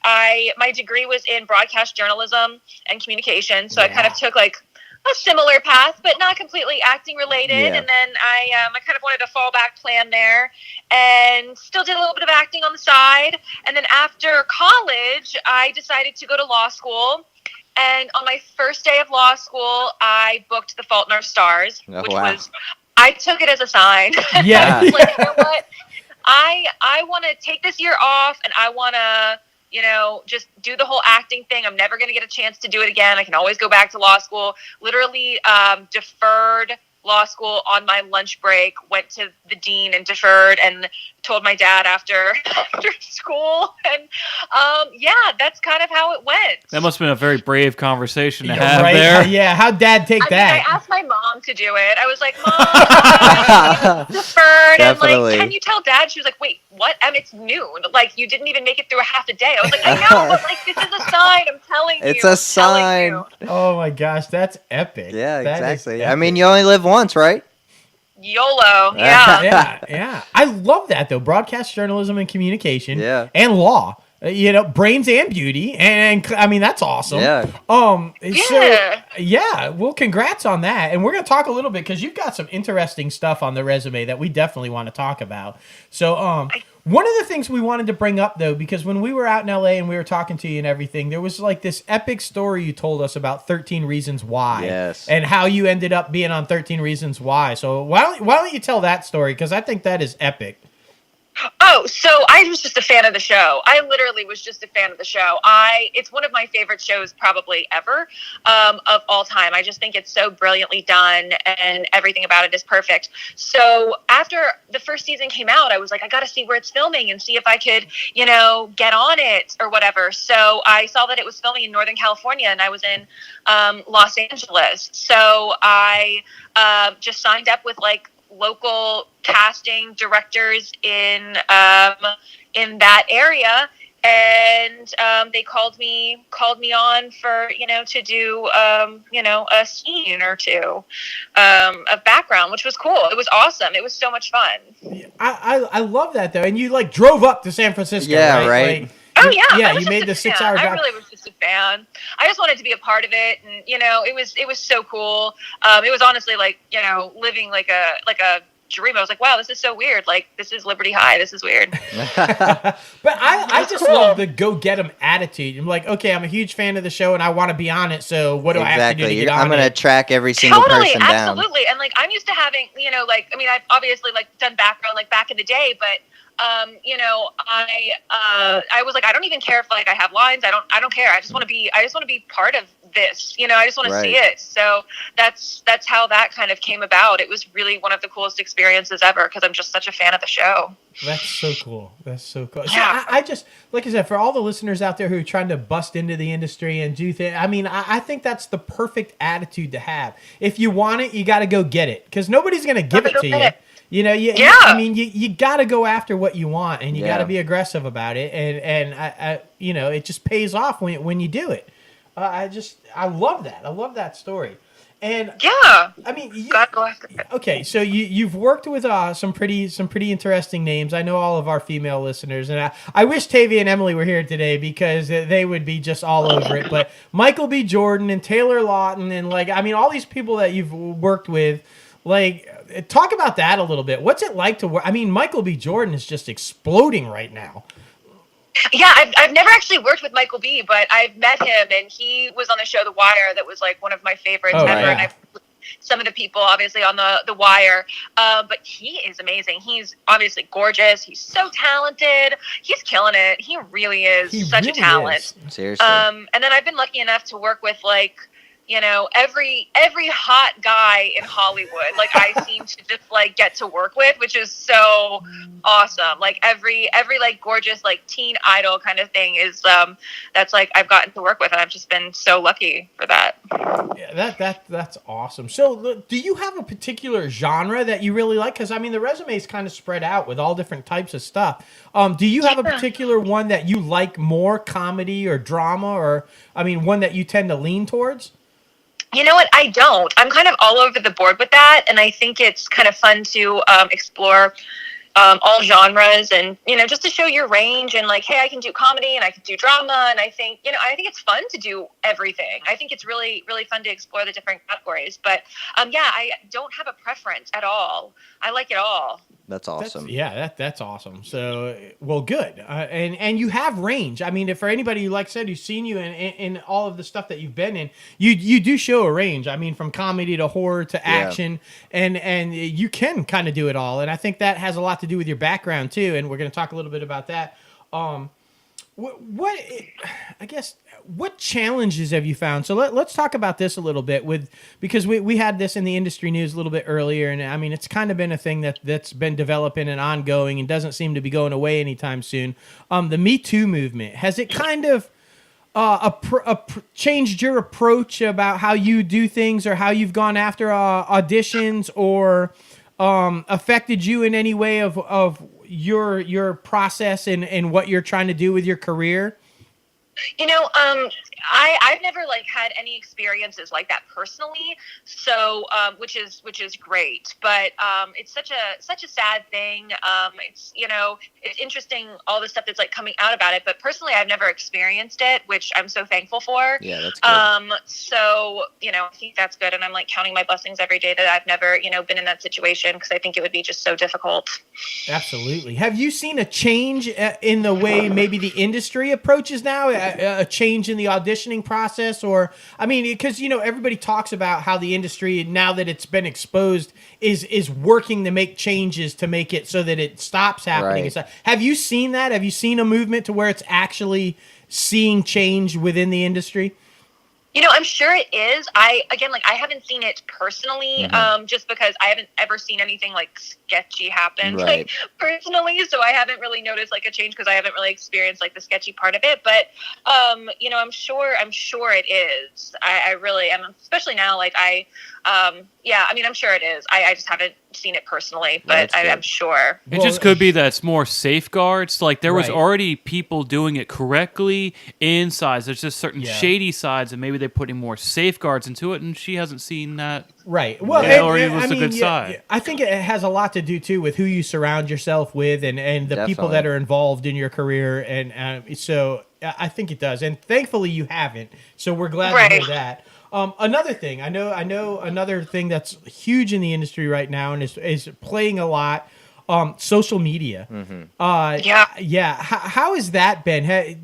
my degree was in broadcast journalism and communication. So I kind of took like a similar path, but not completely acting related. Yeah. And then I kind of wanted a fallback plan there, and still did a little bit of acting on the side. And then after college, I decided to go to law school. And on my first day of law school, I booked The Fault in Our Stars, which was I took it as a sign. Yeah. I was like, you know what? I want to take this year off, and I want to, just do the whole acting thing. I'm never going to get a chance to do it again. I can always go back to law school. Literally deferred law school on my lunch break, went to the dean and deferred, and told my dad after school. And that's kind of how it went. That must have been a very brave conversation to Yeah, have right? there. Yeah, how'd Dad take that? I asked my mom to do it. I was like, Mom, I deferred. Definitely. And like, can you tell Dad? She was like, wait, what? It's noon. Like, you didn't even make it through a half a day. I was like, I know, but like, this is a sign. I'm telling you. It's a sign. Oh my gosh, that's epic. Yeah, That is exactly. epic. I mean, you only live once, right? YOLO. Yeah. Yeah. I love that though. Broadcast journalism and communication. Yeah. And law. Brains and beauty, and I mean that's awesome. Yeah. Well, congrats on that. And we're gonna talk a little bit because you've got some interesting stuff on the resume that we definitely want to talk about. So, one of the things we wanted to bring up though, because when we were out in LA and we were talking to you and everything, there was like this epic story you told us about 13 Reasons Why. Yes. And how you ended up being on 13 Reasons Why. So why don't you tell that story? Because I think that is epic. Oh, so I was just a fan of the show. I literally was just a fan of the show. It's one of my favorite shows probably ever of all time. I just think it's so brilliantly done and everything about it is perfect. So after the first season came out, I was like, I got to see where it's filming and see if I could, get on it or whatever. So I saw that it was filming in Northern California and I was in Los Angeles. So I just signed up with like local casting directors in that area, and they called me on for to do a scene or two of background, which was cool. It was awesome. It was so much fun. I love that though, and you like drove up to San Francisco. Yeah, right. Like, oh yeah, yeah. You made the 6-hour drive. I really was just a fan. I just wanted to be a part of it, and it was so cool. It was honestly like living like a dream. I was like, wow, this is so weird. Like, this is Liberty High. This is weird. But I just love the go get 'em attitude. I'm like, okay, I'm a huge fan of the show and I want to be on it. So what do I have to do to get on it? I'm going to track every single person down. Absolutely. And like, I'm used to having, I've obviously like done background like back in the day, but I was like, I don't even care if like I have lines. I don't care. I just want to be part of this. I just want to see it. So that's how that kind of came about. It was really one of the coolest experiences ever because I'm just such a fan of the show. That's so cool. Yeah. So I just, like I said, for all the listeners out there who are trying to bust into the industry and do things, I mean, I think that's the perfect attitude to have. If you want it, you got to go get it because nobody's going to give it to you. I mean, you got to go after what you want, and you got to be aggressive about it, and I it just pays off when you do it. I love that. I love that story, and I mean, you gotta go after it. Okay, so you've worked with some pretty interesting names. I know all of our female listeners, and I wish Tavia and Emily were here today because they would be just all over it. But Michael B. Jordan and Taylor Lautner, and like, I mean, all these people that you've worked with. Like, talk about that a little bit. What's it like to work? I mean, Michael B. Jordan is just exploding right now. Yeah, I've never actually worked with Michael B., but I've met him, and he was on the show The Wire. That was like one of my favorites ever. Yeah. And I've some of the people obviously on the Wire, but he is amazing. He's obviously gorgeous. He's so talented. He's killing it. He really is such a talent. Seriously. And then I've been lucky enough to work with like. Every hot guy in Hollywood, like I seem to just like get to work with, which is so awesome. Like every like gorgeous like teen idol kind of thing is that's like I've gotten to work with, and I've just been so lucky for that. Yeah, that's awesome. So, do you have a particular genre that you really like? Because I mean, the resume is kind of spread out with all different types of stuff. Do you have a particular one that you like more, comedy or drama, or I mean, one that you tend to lean towards? You know what? I don't. I'm kind of all over the board with that, and I think it's kind of fun to explore all genres, and just to show your range, and like, hey, I can do comedy and I can do drama, and I think it's fun to do everything. I think it's really, really fun to explore the different categories. But I don't have a preference at all. I like it all. That's awesome. That's awesome. So, well, good. And you have range. I mean, for anybody who, like I said, who's seen you in all of the stuff that you've been in, you do show a range. I mean, from comedy to horror to action, and you can kind of do it all. And I think that has a lot to do with your background too. And we're going to talk a little bit about that. What challenges have you found? So let's talk about this a little bit because we had this in the industry news a little bit earlier, and I mean it's kind of been a thing that's been developing and ongoing and doesn't seem to be going away anytime soon. The Me Too movement, has it kind of changed your approach about how you do things or how you've gone after auditions, or affected you in any way of your process and what you're trying to do with your career? I've never like had any experiences like that personally, so which is great, but it's such a sad thing. It's it's interesting, all the stuff that's like coming out about it, but personally I've never experienced it, which I'm so thankful for. Yeah, that's good. So I think that's good, and I'm like counting my blessings every day that I've never been in that situation, because I think it would be just so difficult. Absolutely. Have you seen a change in the way maybe the industry approaches now, a change in the auditioning process? Or, I mean, because, everybody talks about how the industry, now that it's been exposed, is working to make changes to make it so that it stops happening. Right. So, have you seen that? Have you seen a movement to where it's actually seeing change within the industry? I'm sure it is. I haven't seen it personally, just because I haven't ever seen anything like sketchy happen like personally. So I haven't really noticed like a change, because I haven't really experienced like the sketchy part of it. But, I'm sure it is. I really am, especially now. Like I'm sure it is. I just haven't seen it personally, but I'm sure. It just could be that it's more safeguards. Like there was already people doing it correctly in sides. There's just certain shady sides, and maybe they're putting more safeguards into it, and she hasn't seen that. Right. Well, or it was a good side. I think it has a lot to do too with who you surround yourself with, and the people that are involved in your career, and so I think it does. And thankfully, you haven't. So we're glad to hear that. Another thing, I know another thing that's huge in the industry right now and is playing a lot, social media. How has that been?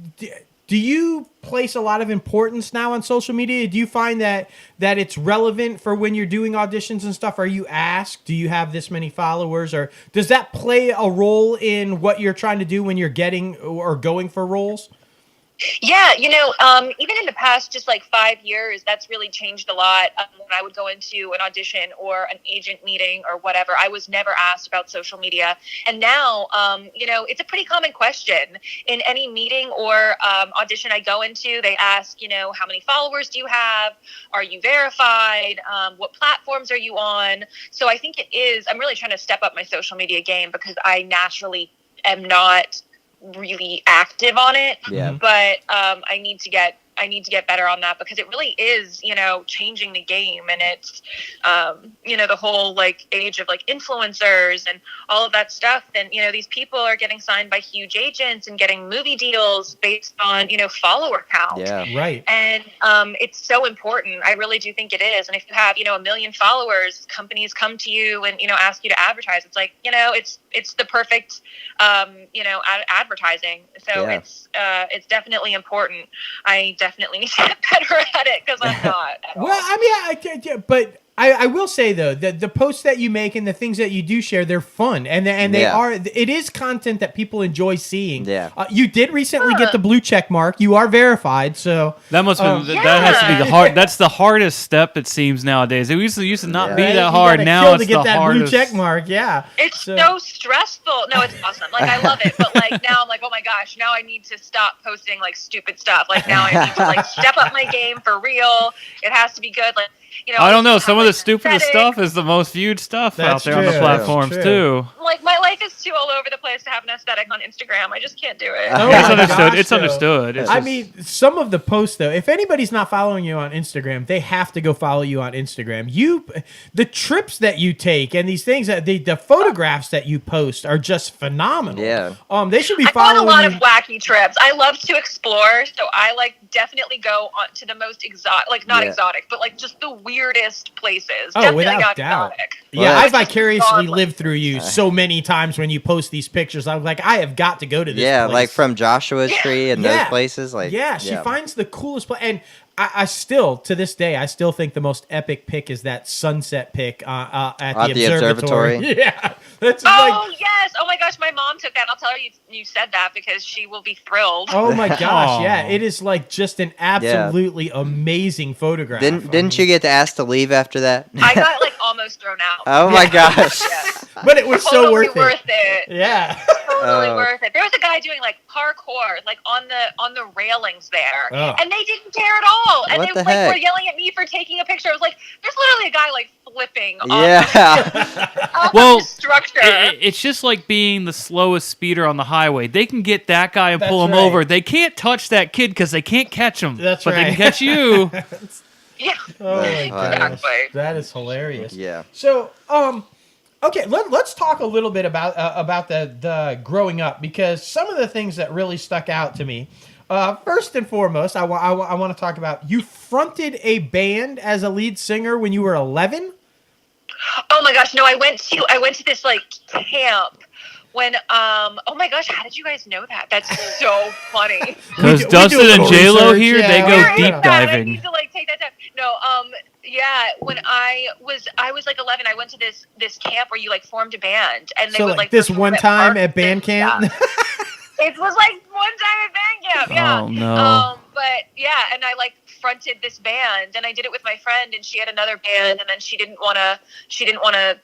Do you place a lot of importance now on social media? Do you find that it's relevant for when you're doing auditions and stuff? Are you asked, do you have this many followers, or does that play a role in what you're trying to do when you're getting or going for roles? Yeah, even in the past, just like 5 years, that's really changed a lot. When I would go into an audition or an agent meeting or whatever, I was never asked about social media. And now, it's a pretty common question in any meeting or audition I go into. They ask, how many followers do you have? Are you verified? What platforms are you on? So I think I'm really trying to step up my social media game, because I naturally am not really active on it, but I need to get better on that, because it really is, changing the game. And it's, the whole like age of like influencers and all of that stuff. And, these people are getting signed by huge agents and getting movie deals based on, follower count. Yeah, right. And it's so important. I really do think it is. And if you have, 1 million followers, companies come to you and, ask you to advertise. It's like, it's the perfect, advertising. So it's definitely important. I definitely need to get better at it, because I'm not. Well, I mean, but I will say though that the posts that you make and the things that you do share, they're fun, and they are. It is content that people enjoy seeing. Yeah. You did recently get the blue check mark. You are verified, so that must that has to be the hard. That's the hardest step, it seems, nowadays. It used to not be that hard. Now it's the hardest. Blue check mark. Yeah. It's so stressful. No, it's awesome. Like I love it, but like now I'm like, oh my gosh, now I need to stop posting like stupid stuff. Like now I need to like step up my game for real. It has to be good. Like. I don't know. Some of the stupidest stuff is the most viewed stuff out there on the platforms too. Like my life is too all over the place to have an aesthetic on Instagram. I just can't do it. It's understood. It's understood. I mean, some of the posts though, if anybody's not following you on Instagram, they have to go follow you on Instagram. The trips that you take and these things that the photographs that you post are just phenomenal. Yeah. They should be I following go on a lot of wacky trips. I love to explore, so I definitely go on to the most exotic, not exotic, but like just the weirdest places. Definitely without doubt. Exotic. Yeah, I vicariously lived through you so many times when you post these pictures. I'm like, I have got to go to this place. Like from Joshua Tree and those places. Like, she finds the coolest place. And I still, to this day, I still think the most epic pick is that sunset pick at the observatory. Yeah. Yes. Oh my gosh, my mom took that. I'll tell her you said that because she will be thrilled. Oh my gosh, yeah. It is like just an absolutely amazing photograph. Didn't you get asked to leave after that? I got like almost thrown out. Oh my gosh. But it was totally so worth it. Yeah. Totally worth it. There was a guy doing like parkour, like on the railings there. Oh. And they didn't care at all. And what they were yelling at me for taking a picture. I was like, there's literally a guy like flipping off well, the structure. It's just like being the slowest speeder on the highway. They can get that guy and pull him over. They can't touch that kid because they can't catch him. But they can catch you. Yeah. Oh my gosh. That is hilarious. Yeah. So, okay, let's talk a little bit about the growing up, because some of the things that really stuck out to me. First and foremost, I want to talk about you fronted a band as a lead singer when you were 11. Oh my gosh, no! I went to this like camp when oh my gosh, how did you guys know that? That's so funny. Because Dustin and J-Lo here, they go deep diving. I need to like take that time. No, when I was like 11, I went to this camp where you like formed a band, and they would like this one time at band camp. It was like one time at band camp, yeah. Oh no. But yeah, and I like fronted this band, and I did it with my friend, and she had another band, and then she didn't want to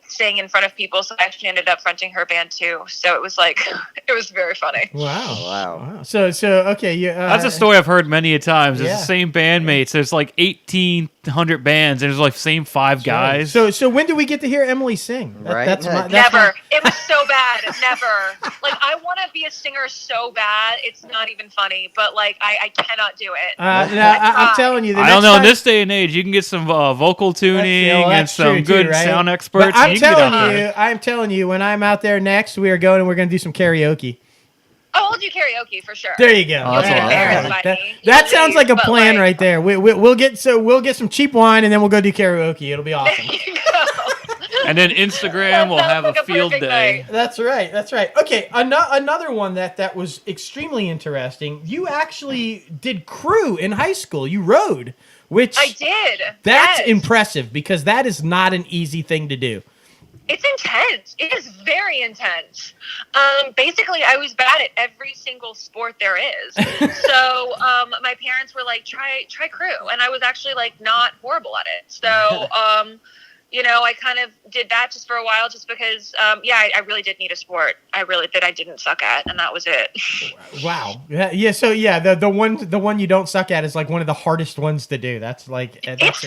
sing in front of people, so I actually ended up fronting her band too. So it was like it was very funny. Wow. So okay, that's a story I've heard many a times. It's the same bandmates. There's like 1,800 bands, and there's like same 5 guys. So when do we get to hear Emily sing? Right. Never. It was so bad. Never. Like I want to be a singer so bad. It's not even funny. But like I cannot do it. I'm telling you. I don't know. In this day and age, you can get some vocal tuning and some good sound experts. But I'm telling you, when I'm out there next, we're going to do some karaoke. Oh, we'll do karaoke for sure. There you go. That sounds like a plan right there. We'll get some cheap wine, and then we'll go do karaoke. It'll be awesome. There you go. And then Instagram will have a field day. Night. That's right. Okay, another one that was extremely interesting. You actually did crew in high school. You rode, which I did. That's impressive, because that is not an easy thing to do. It's intense. It is very intense. Basically, I was bad at every single sport there is. So my parents were like, try crew. And I was actually like not horrible at it. So, I kind of did that just for a while just because, I really did need a sport. I didn't suck at, and that was it. Wow. Yeah. So the one you don't suck at is like one of the hardest ones to do. It's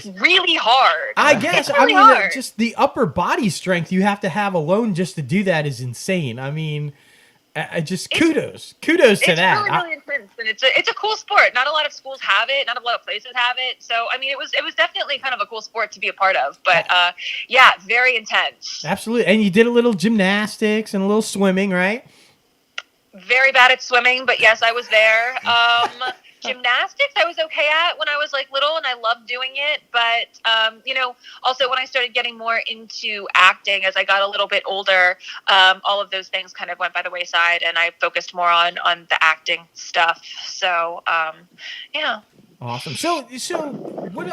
really hard. I guess. Really hard. Just the upper body strength you have to have alone just to do that is insane. I mean, kudos to that. It's really intense, and it's a cool sport. Not a lot of schools have it. Not a lot of places have it. So I mean, it was definitely kind of a cool sport to be a part of. But very intense. Absolutely. And you did a little gymnastics and a little swimming, right? Very bad at swimming, but yes, I was there. Gymnastics I was okay at when I was like little, and I loved doing it. But also when I started getting more into acting as I got a little bit older, all of those things kind of went by the wayside, and I focused more on the acting stuff. So awesome. So what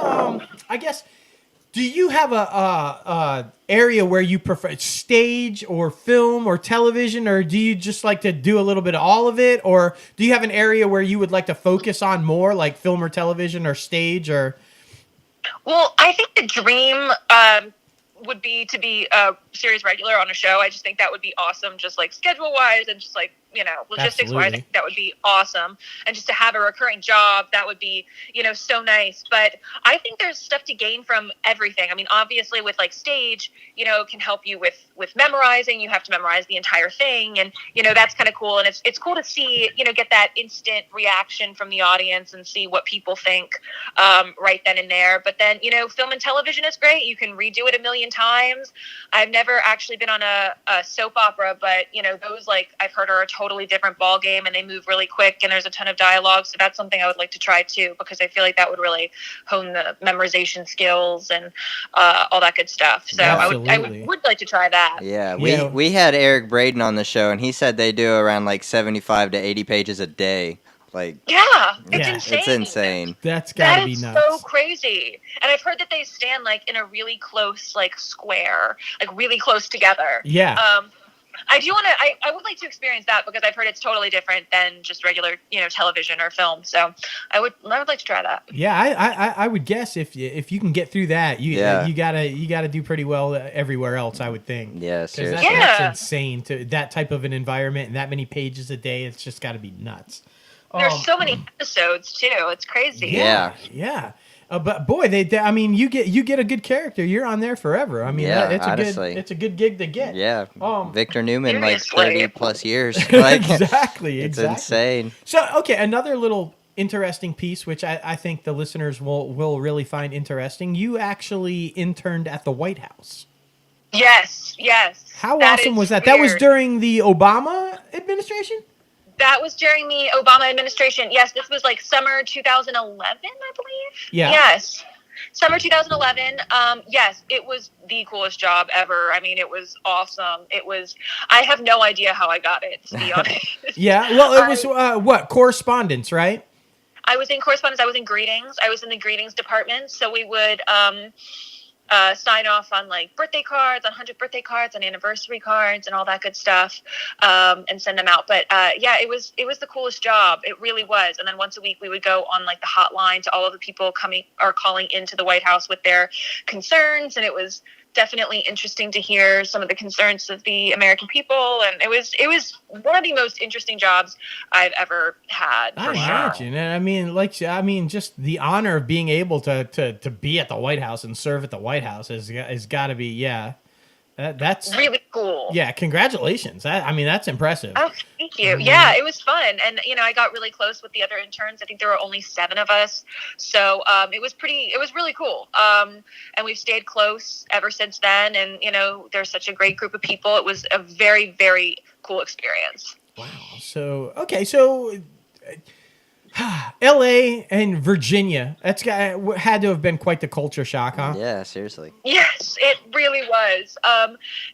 I guess, do you have a area where you prefer stage or film or television, or do you just like to do a little bit of all of it, or do you have an area where you would like to focus on more, like film or television or stage? Or well, I think the dream would be to be series regular on a show. I just think that would be awesome, just like schedule wise and just like, you know, logistics wise. I think that would be awesome. And just to have a recurring job, that would be, you know, so nice. But I think there's stuff to gain from everything. I mean, obviously with like stage, you know, can help you with memorizing. You have to memorize the entire thing, and you know, that's kind of cool. And it's cool to see, you know, get that instant reaction from the audience and see what people think right then and there. But then, you know, film and television is great. You can redo it a million times. I've never actually been on a soap opera, but you know, those, like, I've heard are a totally different ball game, and they move really quick, and there's a ton of dialogue. So that's something I would like to try too, because I feel like that would really hone the memorization skills and all that good stuff. So I would like to try that. Yeah, we had Eric Braden on the show, and he said they do around like 75 to 80 pages a day. Like, it's insane. It's insane. That's gotta be nuts. So crazy. And I've heard that they stand like in a really close like square, like really close together. Yeah. I do want to. I would like to experience that, because I've heard it's totally different than just regular, you know, television or film. So I would like to try that. Yeah, I would guess if you can get through that, you gotta do pretty well everywhere else, I would think. Yeah, seriously. That's insane, to that type of an environment and that many pages a day. It's just got to be nuts. There's so many episodes too. It's crazy. Yeah. But boy, I mean, you get a good character. You're on there forever. I mean, it's a good gig to get. Yeah. Victor Newman, seriously. like 30 plus years. Like, exactly. It's insane. So, okay, another little interesting piece, which I think the listeners will really find interesting. You actually interned at the White House. Yes. How awesome was that? Weird. That was during the Obama administration? That was during the Obama administration. Yes, this was like summer 2011, I believe. Yeah. Yes. Summer 2011. Yes, it was the coolest job ever. I mean, it was awesome. I have no idea how I got it, to be honest. Yeah. Well, it was correspondence, right? I was in correspondence. I was in greetings. I was in the greetings department. So we would sign off on like birthday cards, on 100th birthday cards, on anniversary cards, and all that good stuff, and send them out. But it was the coolest job. It really was. And then once a week we would go on like the hotline to all of the people coming or calling into the White House with their concerns, and it was definitely interesting to hear some of the concerns of the American people, and it was one of the most interesting jobs I've ever had. I imagine. And I mean, just the honor of being able to be at the White House and serve at the White House has got to be that's really cool. Yeah, congratulations. I mean, that's impressive. Oh, thank you. Mm-hmm. Yeah, it was fun, and you know, I got really close with the other interns. I think there were only 7 of us, so it was really cool. And we've stayed close ever since then. And you know, there's such a great group of people. It was a very, very cool experience. Wow. So okay, so. LA and Virginia, had to have been quite the culture shock, huh? Yeah, seriously. Yes, it really was.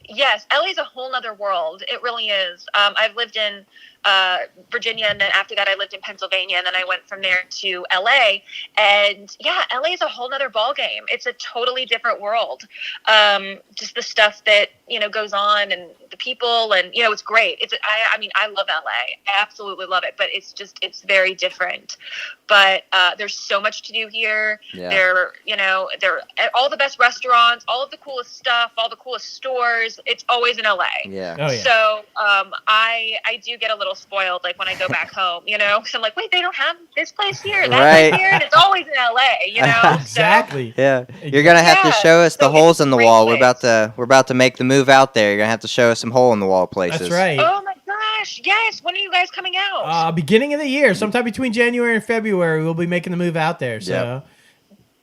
Yes, LA is a whole nother world. It really is. I've lived in Virginia, and then after that I lived in Pennsylvania, and then I went from there to LA. And yeah, LA is a whole nother ball game. It's a totally different world. Just the stuff that, you know, goes on, and the people, and you know, it's great. I mean, I love LA. I absolutely love it, but it's very different. But there's so much to do here. Yeah. There are all the best restaurants, all of the coolest stuff, all the coolest stores. It's always in LA. Yeah. Oh, yeah. So I do get a little spoiled, like when I go back home, you know, because I'm like, wait, they don't have this place here, that place here, and it's always in LA, you know. Exactly. So, yeah. You're gonna have to show us the holes in the wall. We're about to make the move out there. You're gonna have to show us some hole in the wall places. That's right. Oh my gosh, yes. When are you guys coming out? Beginning of the year, sometime between January and February, we'll be making the move out there. So. Yep.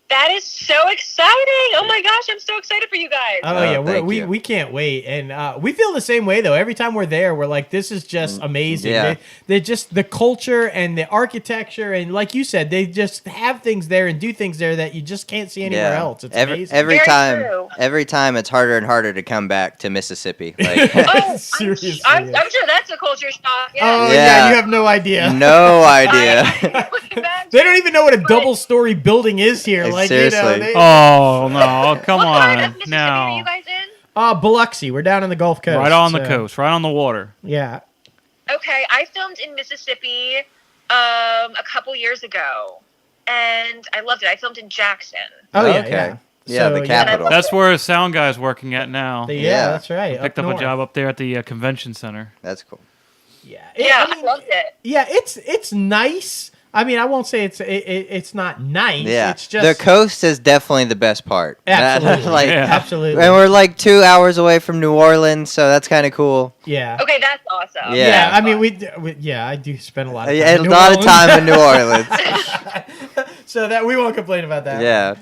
That is so exciting! Oh my gosh, I'm so excited for you guys. Oh yeah, we can't wait, and we feel the same way though. Every time we're there, we're like, this is just amazing. Yeah. They just the culture and the architecture, and like you said, they just have things there and do things there that you just can't see anywhere else. It's amazing. Every time it's harder and harder to come back to Mississippi. Like, seriously, I'm sure that's a culture shock. Yeah. Oh yeah, you have no idea. No idea. They don't even know what a double-story building is here. Like, seriously. You know, oh no, come on. Mississippi are you guys in? Biloxi. We're down on the Gulf Coast. Right on the coast, right on the water. Yeah. Okay, I filmed in Mississippi a couple years ago, and I loved it. I filmed in Jackson. Oh yeah, okay. yeah. Yeah, the Capitol. That's where a sound guy's working at now. Yeah, that's right. Picked up a job up there at the convention center. That's cool. Yeah, I loved it. Yeah, it's nice. I mean, I won't say it's not nice. Yeah, It's just the coast is definitely the best part. Absolutely, Yeah. absolutely. And we're like 2 hours away from New Orleans, so that's kind of cool. Yeah. Okay, that's awesome. Yeah. I mean, yeah, I do spend a lot of time. A in New lot of Orleans. time in New Orleans. So that we won't complain about that. Yeah.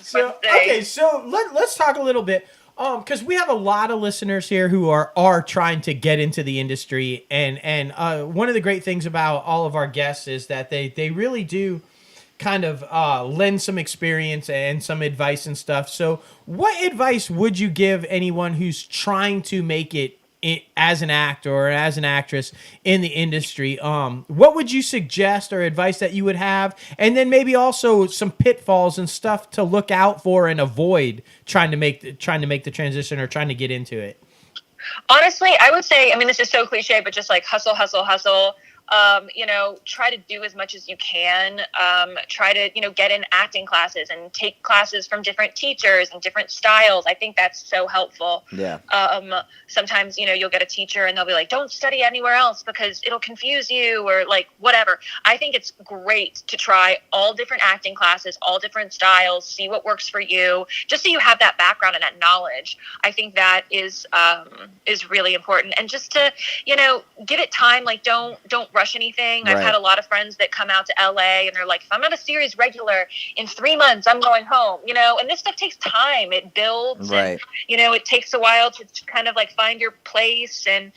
So okay, so let's talk a little bit, because we have a lot of listeners here who are trying to get into the industry, and one of the great things about all of our guests is that they really do kind of lend some experience and some advice and stuff. So what advice would you give anyone who's trying to make it as an actor or as an actress in the industry? What would you suggest or advice that you would have? And then maybe also some pitfalls and stuff to look out for and avoid trying to make the transition or trying to get into it. Honestly, I would say, I mean, this is so cliche, but just like hustle, hustle, hustle. Try to do as much as you can. Try to, get in acting classes and take classes from different teachers and different styles. I think that's so helpful. Yeah. Sometimes, you'll get a teacher and they'll be like, don't study anywhere else because it'll confuse you or like whatever. I think it's great to try all different acting classes, all different styles, see what works for you, just so you have that background and that knowledge. I think that is really important. And just to, give it time, like don't rush anything. Right. I've had a lot of friends that come out to LA and they're like, if I'm not a series regular in 3 months, I'm going home, and this stuff takes time. It builds, right. And, it takes a while to kind of like find your place and,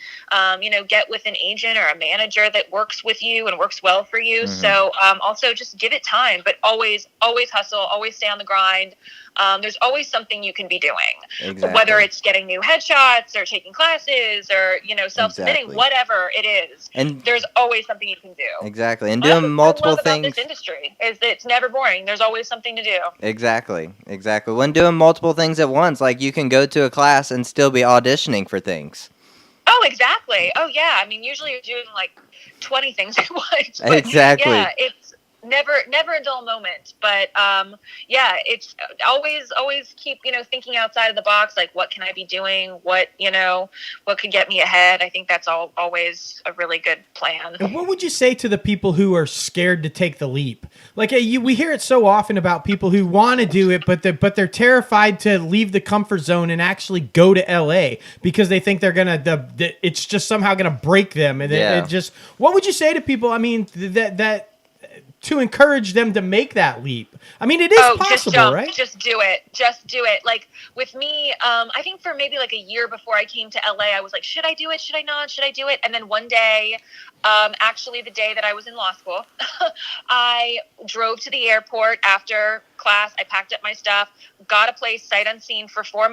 get with an agent or a manager that works with you and works well for you. Mm-hmm. So, also just give it time, but always hustle, always stay on the grind. There's always something you can be doing, Exactly. whether it's getting new headshots or taking classes or, self-submitting, Exactly. whatever it is. And there's always something you can do. Exactly. And doing multiple what I love things. about this industry is that it's never boring. There's always something to do. Exactly. When doing multiple things at once, like you can go to a class and still be auditioning for things. Oh, exactly. Oh, yeah. I mean, usually you're doing like 20 things at once. But Exactly. Yeah, it's never a dull moment. But it's always keep thinking outside of the box. Like, what can I be doing? What could get me ahead? I think that's always a really good plan. And what would you say to the people who are scared to take the leap? Like we hear it so often about people who want to do it, but they're terrified to leave the comfort zone and actually go to LA because they think they're gonna it's just somehow gonna break them. And it just, what would you say to people? I mean, that to encourage them to make that leap. I mean, it is possible, just jump, right? Just do it. Like with me, I think for maybe like a year before I came to LA, I was like, should I do it? Should I not? Should I do it? And then one day, actually the day that I was in law school, I drove to the airport after class. I packed up my stuff, got a place sight unseen for 4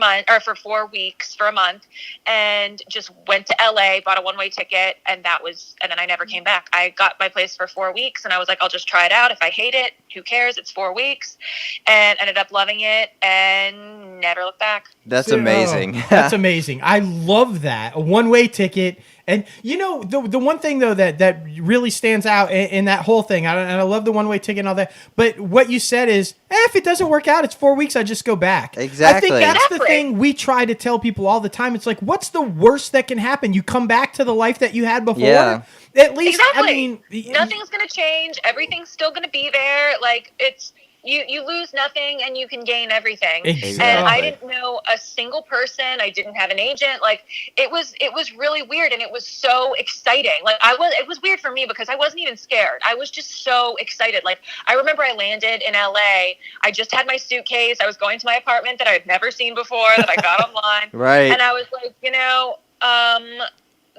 weeks, for a month, and just went to LA, bought a one-way ticket, and then I never came back. I got my place for 4 weeks and I was like, I'll just try it out. If I hate it, who cares? It's 4 weeks, and ended up loving it and never looked back. That's amazing. That's amazing. I love that. A one-way ticket. And the one thing though that really stands out in that whole thing, and I love the one-way ticket and all that, but what you said is, if it doesn't work out, it's 4 weeks, I just go back. Exactly. I think that's the thing we try to tell people all the time. It's like, what's the worst that can happen? You come back to the life that you had before. Yeah. At least, exactly. I mean, nothing's going to change. Everything's still going to be there. Like it's. You lose nothing and you can gain everything. Exactly. And I didn't know a single person. I didn't have an agent. Like it was really weird and it was so exciting. Like it was weird for me because I wasn't even scared. I was just so excited. Like I remember I landed in LA. I just had my suitcase. I was going to my apartment that I had never seen before that I got online. Right. And I was like,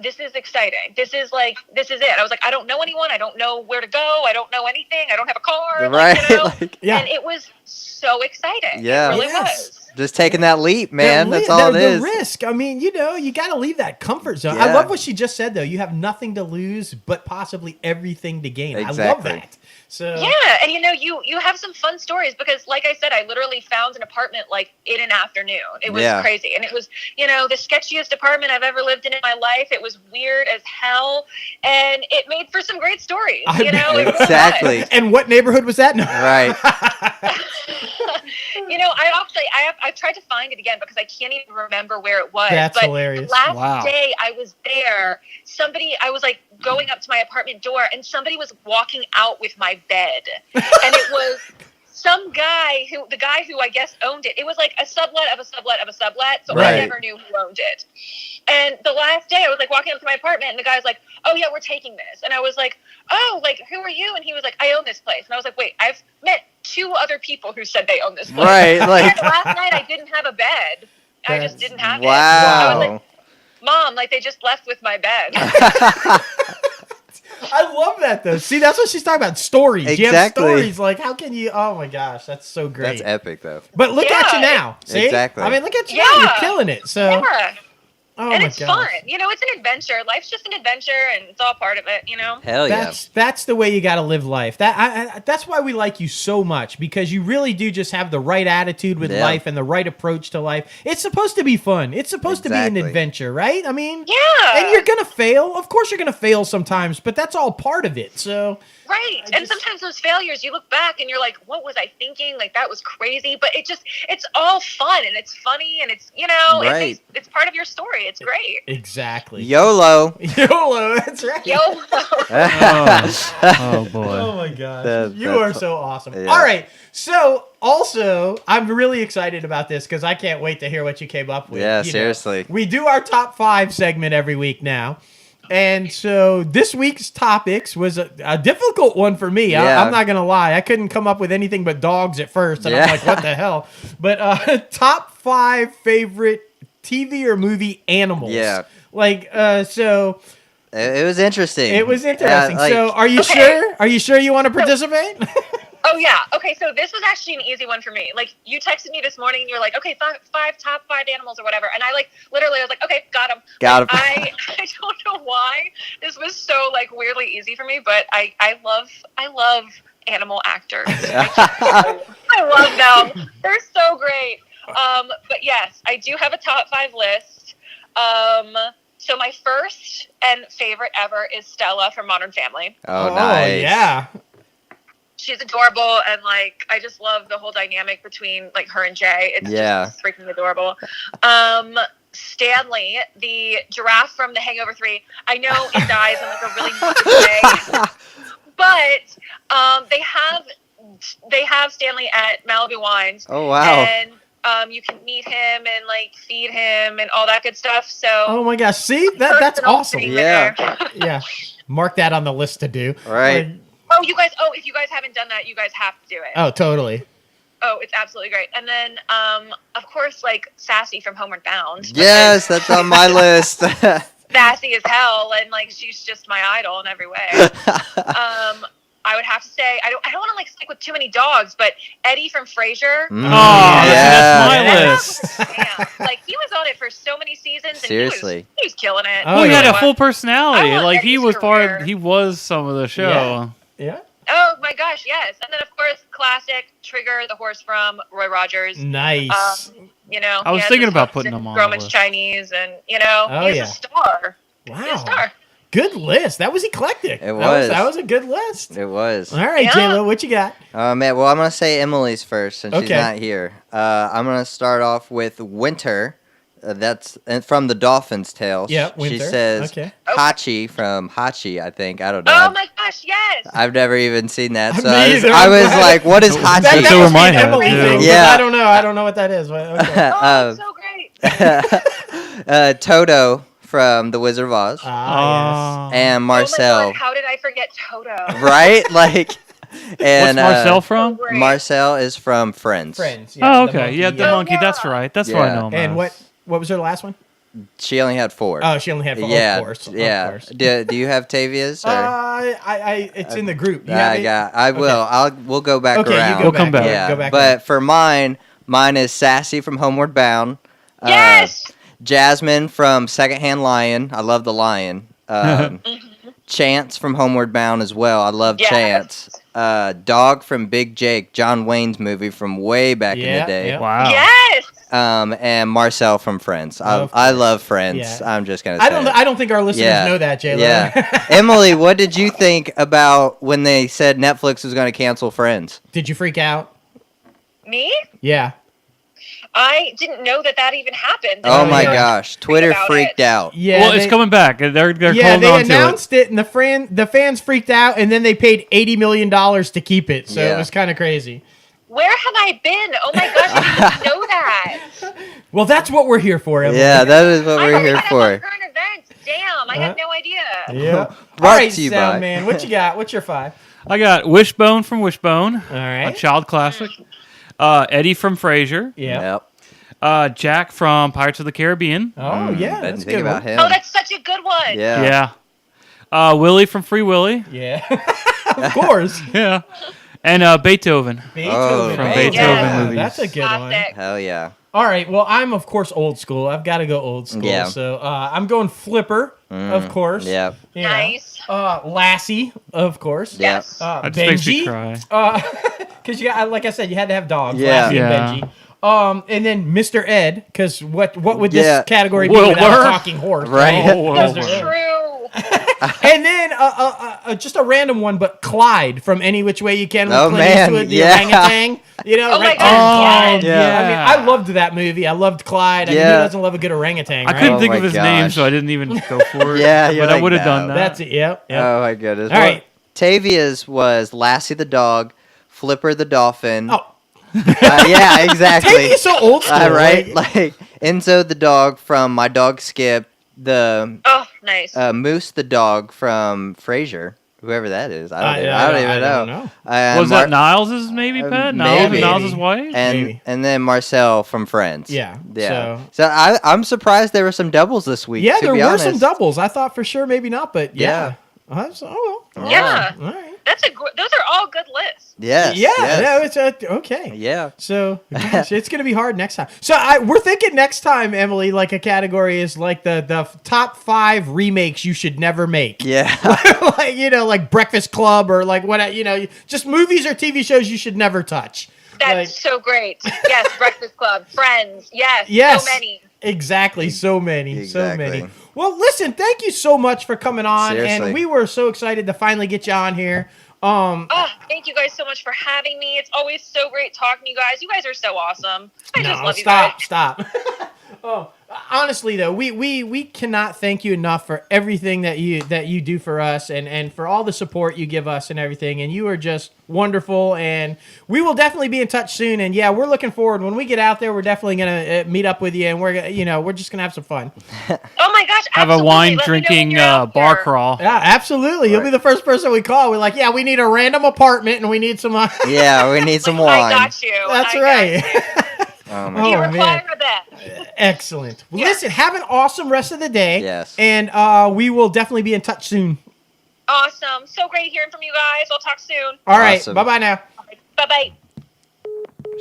this is exciting. This is it. I was like, I don't know anyone. I don't know where to go. I don't know anything. I don't have a car. Right. Yeah. And it was so exciting. Yeah. It really was. Just taking that leap, man. That's all it is. The risk. I mean, you got to leave that comfort zone. Yeah. I love what she just said, though. You have nothing to lose, but possibly everything to gain. Exactly. I love that. So yeah, and you have some fun stories because, like I said, I literally found an apartment like in an afternoon. It was crazy, and it was the sketchiest apartment I've ever lived in my life. It was weird as hell, and it made for some great stories. Exactly. And what neighborhood was that? No. Right. I've tried to find it again because I can't even remember where it was. That's but hilarious. The last day I was there, I was like going up to my apartment door and somebody was walking out with my bed. And it was the guy who I guess owned it. It was like a sublet of a sublet of a sublet. So I never knew who owned it. And the last day I was like walking up to my apartment and the guy was like, oh yeah, we're taking this. And I was like, oh, like, who are you? And he was like, I own this place. And I was like, wait, I've met 2 other people who said they own this place. Right. Like last night I didn't have a bed. I just didn't have it. Wow. I was like, Mom, like they just left with my bed. I love that though. See, that's what she's talking about. Stories. Exactly. You have stories. Like, how can you? Oh my gosh, that's so great. That's epic though. But look at you now. See? Exactly. I mean, look at you now. You're killing it. So. Yeah. Oh and my it's gosh. fun. It's an adventure. Life's just an adventure, and it's all part of it, Hell yeah. That's the way you got to live life. That's why we like you so much, because you really do just have the right attitude with life and the right approach to life. It's supposed to be fun. It's supposed to be an adventure, right? I mean, yeah. And you're going to fail. Of course you're going to fail sometimes, but that's all part of it. So right. And sometimes those failures, you look back and you're like, what was I thinking? Like, that was crazy. But it's all fun and it's funny and it's, right. it's part of your story. It's great. Exactly. YOLO. YOLO. That's right. YOLO. Oh boy. Oh my gosh. You are so awesome. Yeah. All right. So also, I'm really excited about this because I can't wait to hear what you came up with. Yeah, seriously. We do our top 5 segment every week now. And so this week's topics was a difficult one for me. Yeah. I'm not going to lie. I couldn't come up with anything but dogs at first. And I'm like, what the hell? But top 5 favorite TV or movie animals. Yeah. Like, so... It was interesting. It was interesting. Like, so are you sure? Are you sure you want to participate? Oh, yeah. Okay, so this was actually an easy one for me. Like, you texted me this morning, and you're like, okay, top 5 animals or whatever. And I, literally, I was like, okay, got them. Got 'em. I don't know why this was so, weirdly easy for me, but I love animal actors. I love them. They're so great. But, yes, I do have a top 5 list. So my first and favorite ever is Stella from Modern Family. Oh, nice. Yeah. She's adorable, and I just love the whole dynamic between her and Jay. It's just freaking adorable. Stanley, the giraffe from The Hangover 3. I know it dies in a really morbid way, but they have Stanley at Malibu Wines. Oh wow! And you can meet him and feed him and all that good stuff. So oh my gosh, see that's awesome. Yeah, yeah. Mark that on the list to do. Right. If you guys haven't done that, you guys have to do it. Oh, totally. Oh, it's absolutely great. And then, of course, Sassy from Homeward Bound. Yes, that's on my list. Sassy as hell, and she's just my idol in every way. I would have to say I don't want to stick with too many dogs, but Eddie from Frasier. That's my list. Yeah, he was on it for so many seasons. And Seriously, he was killing it. Oh, he had a full personality. He was career. he was some of the show. Yeah. Oh my gosh, yes. And then of course, classic Trigger, the horse from Roy Rogers. Nice. I was thinking about putting him on the Grauman's list. Chinese, and he's a star. Wow. He's a star. Good list. That was eclectic. It was. That was a good list. It was. All right, Yeah. J-Lo, what you got? Man, well, I'm gonna say Emily's first since she's Okay. not here. I'm gonna start off with Winter. That's from the Dolphin's Tale. Yeah, She Winter. says Okay. Hachi from Hachi, I think. I don't know. Oh my gosh, yes. I've never even seen that, so Me either. I was I'm like, "What is That Hachi?" That's over must be my an head, Emily too. thing, 'cause Yeah. I don't know what that is. But okay. Oh, so great. Toto from The Wizard of Oz, and Marcel. Oh my God, how did I forget Toto? Right? And What's Marcel from? Great. Marcel is from Friends. Friends. Oh, the okay. monkey, Yeah, the monkey. That's right. That's what I know him And as. what was her last one? She only had 4. Oh, she only had 4. yeah, Of course. yeah. Of course. Do you have Tavia's? Or? It's in the group. You have it? I will. We'll go back Okay, around. you go We'll back. come back. Yeah, Yeah, go back. but for mine is Sassy from Homeward Bound. Yes. Jasmine from Secondhand Lion. I love the lion. Chance from Homeward Bound as well. I love Yes. Chance. Dog from Big Jake, John Wayne's movie from way back in Yeah, the day. yeah. Wow. Yes. And Marcel from Friends. Of I course. love Friends. Yeah. I'm just gonna say. I don't think our listeners Yeah. know that, J-Lo. Yeah. Emily, what did you think about when they said Netflix was going to cancel Friends? Did you freak out? Me? Yeah. I didn't know that even happened. Oh my They were gosh, tweeting Twitter about freaked it. out. Yeah, well, it's coming back. They're yeah, holding they on to announced it, and the fans freaked out, and then they paid $80 million to keep it. So it was kind of crazy. Where have I been? Oh my gosh, I didn't know that. Well, that's what we're here for, Emily. Yeah, that is what we're here for. Current events. Damn, I had no idea. Yeah. Brought All right, to you Sound by- Man, what you got? What's your 5? I got Wishbone from Wishbone. All right. A child classic. Eddie from Frasier. Yeah. Yep. Jack from Pirates of the Caribbean. Oh, yeah. Didn't That's a think good about one. him. Oh, that's such a good one. Yeah. Yeah. Willie from Free Willy. Yeah. Of course. Yeah. And Beethoven. Beethoven. From Oh, Beethoven yeah. movies. That's a good one. Classic. Hell yeah. All right. Well, I'm, of course, old school. I've got to go old school. Yeah. So I'm going Flipper, of course. Yeah. You know. Nice. Lassie, of course. Yeah. Yes. That just makes me Benji. cry. Because like I said, you had to have dogs. Yeah. Lassie Yeah. and Benji. And then Mr. Ed, because what would Yeah. this category be Wilbur. without a talking horse? Right. Oh, Mr. Ed. True. And then just a random one, but Clyde from Any Which Way You Can with Oh, Clint man, Eastwood, the yeah. orangutan. You know, Oh my right? God, Clyde. yeah. I mean, I loved that movie. I loved Clyde. I mean, who Yeah. doesn't love a good orangutan, I right? couldn't Oh think my of his name, gosh. so I didn't even go for it. Yeah, you're but I like, would have no. done that. That's it. Yep. Oh my goodness. All right. Tavia's was Lassie the dog, Flipper the dolphin. Oh, Yeah, exactly. Tavia's so old school, Right? Like Enzo the dog from My Dog Skip, the Oh, nice. Moose the dog from Frasier, whoever that is. I don't even don't know. know. And Was that Niles' maybe pet? Niles maybe. and Niles' wife? Maybe. And then Marcel from Friends. Yeah, Yeah. so- So I'm surprised there were some doubles this week. Yeah, to there be were some honest. doubles. I thought for sure maybe not, but yeah. Oh, well. yeah. All right. Those are all good lists. Yes. Yeah, yes. it's okay. Yeah. So gosh, it's gonna be hard next time. So we're thinking next time, Emily, like a category is like the top 5 remakes you should never make. Yeah. Like like Breakfast Club or like what just movies or TV shows you should never touch. That's so great. Yes, Breakfast Club, Friends. Yes. Yes. So many. Exactly. So many. So Exactly. many. Well, listen, thank you so much for coming on. Seriously. And we were so excited to finally get you on here. Oh, thank you guys so much for having me. It's always so great talking to you guys. You guys are so awesome. I just love you guys. Stop. Oh, honestly though, we cannot thank you enough for everything that you do for us and for all the support you give us and everything. And you are just wonderful. And we will definitely be in touch soon. And yeah, we're looking forward when we get out there. We're definitely gonna meet up with you, and we're just gonna have some fun. Oh my gosh. Have a absolutely. wine Let me know when drinking you're out bar here. crawl. Yeah, absolutely. You'll be Right. the first person we call. We're like, yeah, we need a random apartment and we need some. Yeah, we need some I wine. got you. That's I right. Got you. Oh my Oh, You man. require that. Excellent. Well, Yeah. listen, have an awesome rest of the day. Yes. And we will definitely be in touch soon. Awesome. So great hearing from you guys. I'll talk soon. All right. Awesome. Bye-bye now. Bye bye.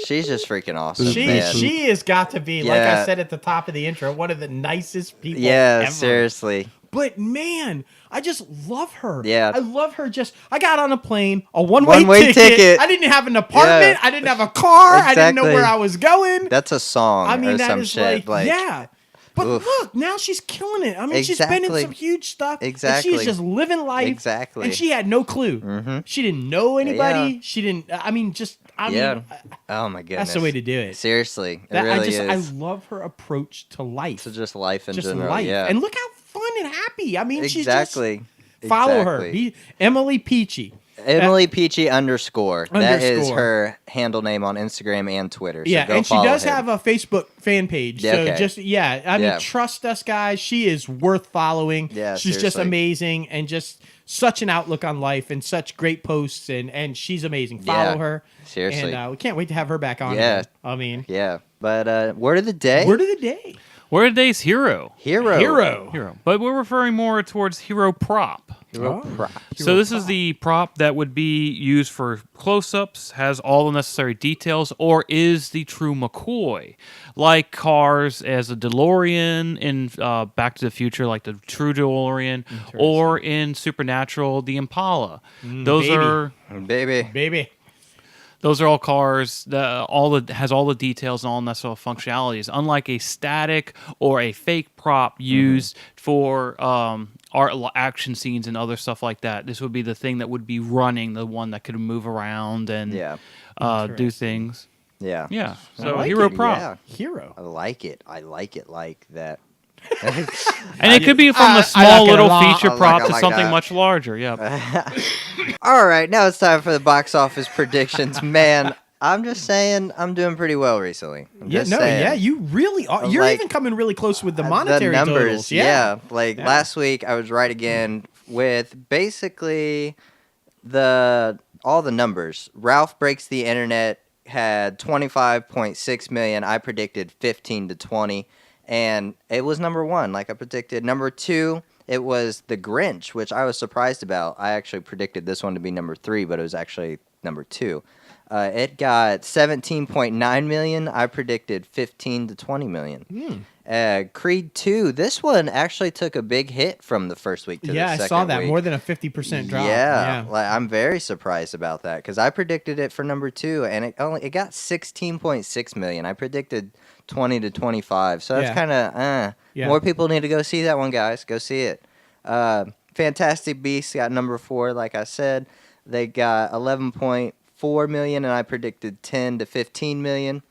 She's just freaking awesome. She man. has got to be, like I Yeah. said at the top of the intro, one of the nicest people Yeah, ever. seriously. But man, I just love her. Yeah. I love her. I got on a plane, a one-way One-way ticket. I didn't have an apartment. Yeah. I didn't have a car. I didn't know Exactly. where I was going. That's a song I mean, or that some is shit. yeah. But oof. look, now she's killing it. I mean, she's been in Exactly. some huge stuff. Exactly. And she's just living life. Exactly. And she had no clue. Mhm. She didn't know anybody. Yeah. She didn't. I mean, Yeah. Oh my goodness. that's the way to do it. Seriously, it That, really I is. love her approach to life. To just life in Just general. life. Yeah. And look how fun and happy. I mean, exactly. she's just follow her. Exactly. Be Emily Peachey. Emily Peachey underscore. That is Underscore. her handle name on Instagram and Twitter. So Yeah, go and she follow does him. have a Facebook fan page. Yeah, So okay. just I mean, Yeah. trust us, guys. She is worth following. Yeah, she's just seriously. amazing and just such an outlook on life and such great posts and she's amazing. Follow Yeah, her. seriously. And we can't wait to have her back on. Yeah. again. I mean, Yeah. But word of the day. word of the day. Word of the day's hero. Hero. Hero. But we're referring more towards hero prop. Hero prop. So this is the prop that would be used for close-ups, has all the necessary details, or is the true McCoy, like cars as a DeLorean in Back to the Future, like the true DeLorean, or in Supernatural, the Impala. Those baby. are Baby. those are all cars that has all the details and all necessary functionalities. Unlike a static or a fake prop used for art action scenes and other stuff like that, this would be the thing that would be running, the one that could move around and Yeah. do things. Yeah. Yeah. I So like hero it. prop. Yeah. Hero. I like it. I like it like that. And it could be from I a small like it a little lot. feature I prop to like something that. much larger. Yeah. All right, now it's time for the box office predictions. Man, I'm just saying I'm doing pretty well recently. I'm just saying. Yeah, you really are. You're Like, even coming really close with the monetary numbers. totals. Yeah. Like Yeah. last week, I was right again with basically all the numbers. Ralph Breaks the Internet had 25.6 million. I predicted 15 to 20, and it was number one, like I predicted. Number two, it was The Grinch, which I was surprised about. I actually predicted this one to be number three, but it was actually number two. It got 17.9 million. I predicted 15 to 20 million. Creed 2, this one actually took a big hit from the first week to the second week. I saw that. More than a 50% drop. Yeah. Like, I'm very surprised about that because I predicted it for number two, and it got 16.6 million. I predicted 20 to 25, so that's kind of more people need to go see that one, guys. Go see it. Fantastic Beasts got number 4, like I said. They got 11.4 million, and I predicted 10 to 15 million.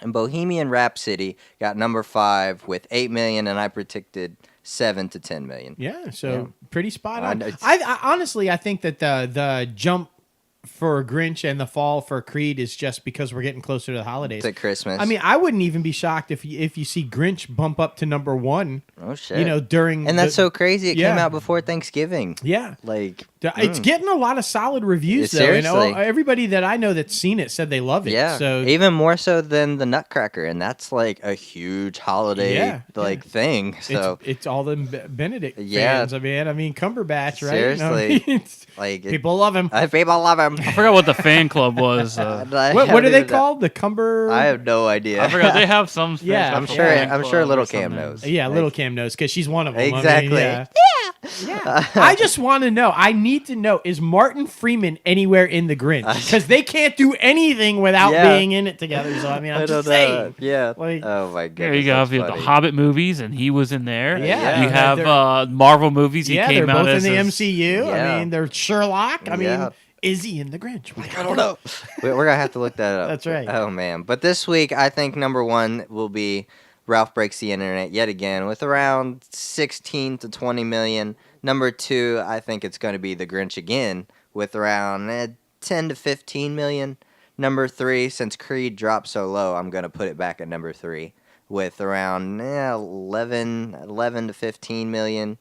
And Bohemian Rhapsody got number 5 with 8 million, and I predicted 7 to 10 million. Yeah, so pretty spot on. I I honestly, I think that the jump for Grinch and the fall for Creed is just because we're getting closer to the holidays. To Christmas. I mean, I wouldn't even be shocked if you see Grinch bump up to number 1. Oh shit! During and that's so crazy. It came Yeah. out before Thanksgiving. Yeah. Like It's getting a lot of solid reviews, though. Seriously. And everybody that I know that's seen it said they love it. Yeah, So even more so than the Nutcracker, and that's like a huge holiday thing. So it's all the Benedict Yeah. fans. I mean Cumberbatch, right? Seriously. It's- like people love him. people love him. I forgot what the fan club was. What are they called? The Cumber. I have no idea. I forgot they have some. Yeah, I'm special sure. fan I'm club sure or Little Cam something. knows. Yeah, Little Cam knows because she's one of them. Exactly. I mean, yeah. I just want to know. I need to know: is Martin Freeman anywhere in the Grinch? Because they can't do anything without Yeah. being in it together. So I mean, I'm I just don't know. saying. Yeah. Like- oh my god. There you go. You have the Hobbit movies, and he was in there. Yeah. You have Marvel movies. He Yeah, came they're out both as in the his- MCU. Yeah. I mean, they're Sherlock. I Yeah. mean, is he in the Grinch? I don't know. We're gonna have to look that up. That's right. Oh man. But this week, I think number 1 will be Ralph Breaks the Internet yet again with around 16 to 20 million. Number 2, I think it's going to be The Grinch again with around 10 to 15 million. Number 3, since Creed dropped so low, I'm going to put it back at number 3 with around 11 to 15 million.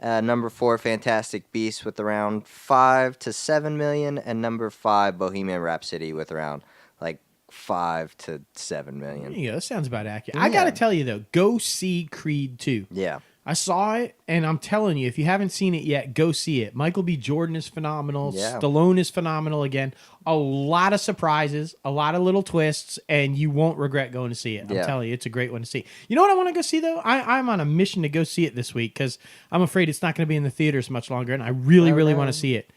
Number 4, Fantastic Beasts with around 5 to 7 million. And number 5, Bohemian Rhapsody with around like 5 to 7 million. There you go. That sounds about accurate. I got to tell you, though, go see Creed 2. Yeah. I saw it, and I'm telling you, if you haven't seen it yet, go see it. Michael B. Jordan is phenomenal. Yeah. Stallone is phenomenal again. A lot of surprises, a lot of little twists, and you won't regret going to see it. I'm telling you, it's a great one to see. You know what I want to go see, though? I'm on a mission to go see it this week because I'm afraid it's not going to be in the theaters much longer, and I really want to see it.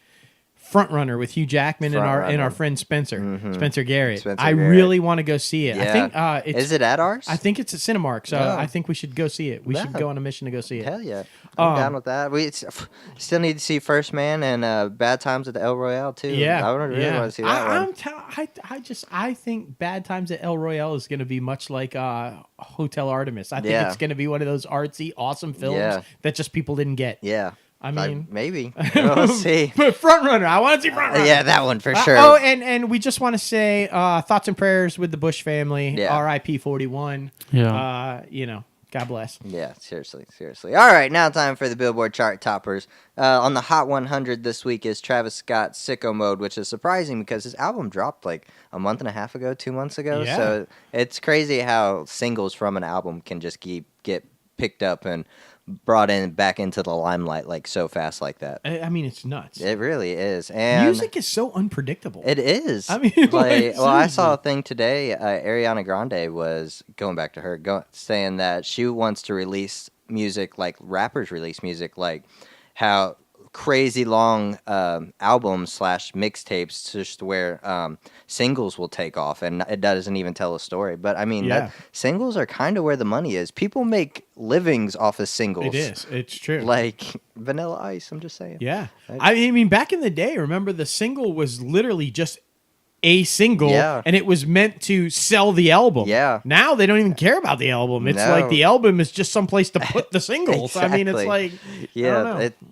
Front Runner with Hugh Jackman and our friend Spencer Spencer Garrett. I really want to go see it. Yeah. I think Is it at ours? I think it's at Cinemark, so Yeah. I think we should go see it. We should go on a mission to go see it. Hell yeah. I'm down with that. We still need to see First Man and Bad Times at the El Royale too. Yeah, I really want to see that one. I think Bad Times at El Royale is going to be much like Hotel Artemis. I think Yeah. it's going to be one of those artsy, awesome films Yeah. that just people didn't get. Yeah. I mean, maybe. We'll see. But Front Runner, I want to see Front Runner. Yeah, that one for sure. And we just want to say thoughts and prayers with the Bush family. Yeah. R.I.P. 41. Yeah. God bless. Yeah, seriously. All right, now time for the Billboard chart toppers. On the Hot 100 this week is Travis Scott's Sicko Mode, which is surprising because his album dropped like a month and a half ago, 2 months ago. Yeah. So it's crazy how singles from an album can just get picked up and brought back into the limelight like so fast like that. I mean, it's nuts. It really is. And Music is so unpredictable. it is. I mean, like, well, I saw seriously. a thing today. Ariana Grande was going back to her, saying that she wants to release music like rappers release music, like how crazy long albums / mixtapes, just where singles will take off, and it doesn't even tell a story. But I mean, singles are kind of where the money is. People make livings off of singles. It is. It's true. Like Vanilla Ice. I'm just saying. Yeah. I mean, back in the day, remember the single was literally just a single, and it was meant to sell the album. Yeah. Now they don't even care about the album. It's like the album is just someplace to put the singles. Exactly. I mean, it's like,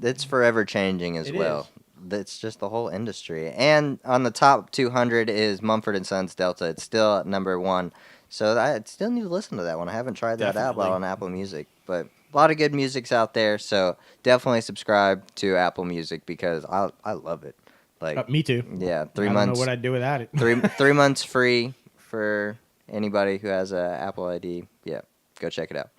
it's forever changing as well. It's just the whole industry. And on the top 200 is Mumford & Sons Delta. It's still at number 1. So I still need to listen to that one. I haven't tried that out on Apple Music. But a lot of good music's out there. So definitely subscribe to Apple Music because I love it. Like me too. Yeah, 3 months. I don't know what I'd do without it. 3 months free for anybody who has an Apple ID. Yeah, go check it out.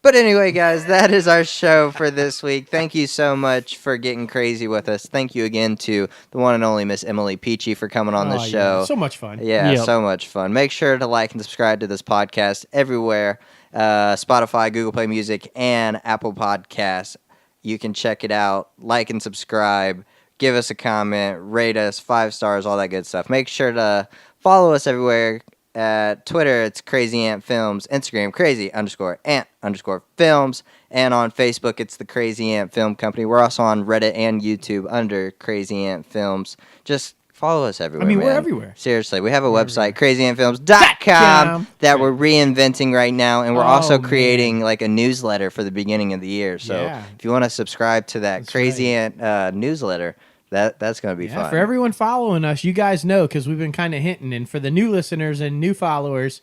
But anyway, guys, that is our show for this week. Thank you so much for getting crazy with us. Thank you again to the one and only Miss Emily Peachey for coming on the show. Yeah. So much fun. Yeah, so much fun. Make sure to like and subscribe to this podcast everywhere. Spotify, Google Play Music, and Apple Podcasts. You can check it out. Like and subscribe. Give us a comment. Rate us 5 stars, all that good stuff. Make sure to follow us everywhere. At Twitter, it's Crazy Ant Films. Instagram, crazy_ant_films. And on Facebook, it's the Crazy Ant Film Company. We're also on Reddit and YouTube under Crazy Ant Films. Just follow us everywhere. I mean, man. we're everywhere. Seriously, we have a website, crazyantfilms.com, that we're reinventing right now. And we're also creating like a newsletter for the beginning of the year. So if you want to subscribe to that Crazy Ant newsletter, that's going to be fun. For everyone following us, you guys know because we've been kind of hinting. And for the new listeners and new followers,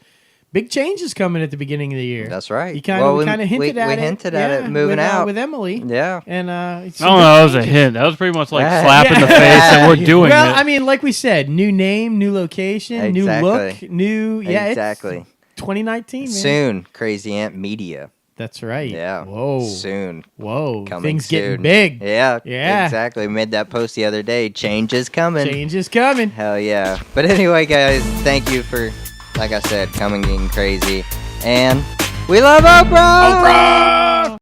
big changes coming at the beginning of the year. That's right. You kind of hinted at it. We hinted at it moving out. With Emily. Yeah. And that was a hint. That was pretty much like slap in the face that we're doing it. Well, I mean, like we said, new name, new location, new look, new... Yeah, exactly. It's 2019, man. Soon, Crazy Ant Media. That's right. Yeah. Whoa. Soon. Whoa. Coming Things soon. getting big. Yeah. Exactly. We made that post the other day. Change is coming. Change is coming. Hell yeah. But anyway, guys, thank you for, like I said, coming getting crazy. And we love Oprah! Oprah!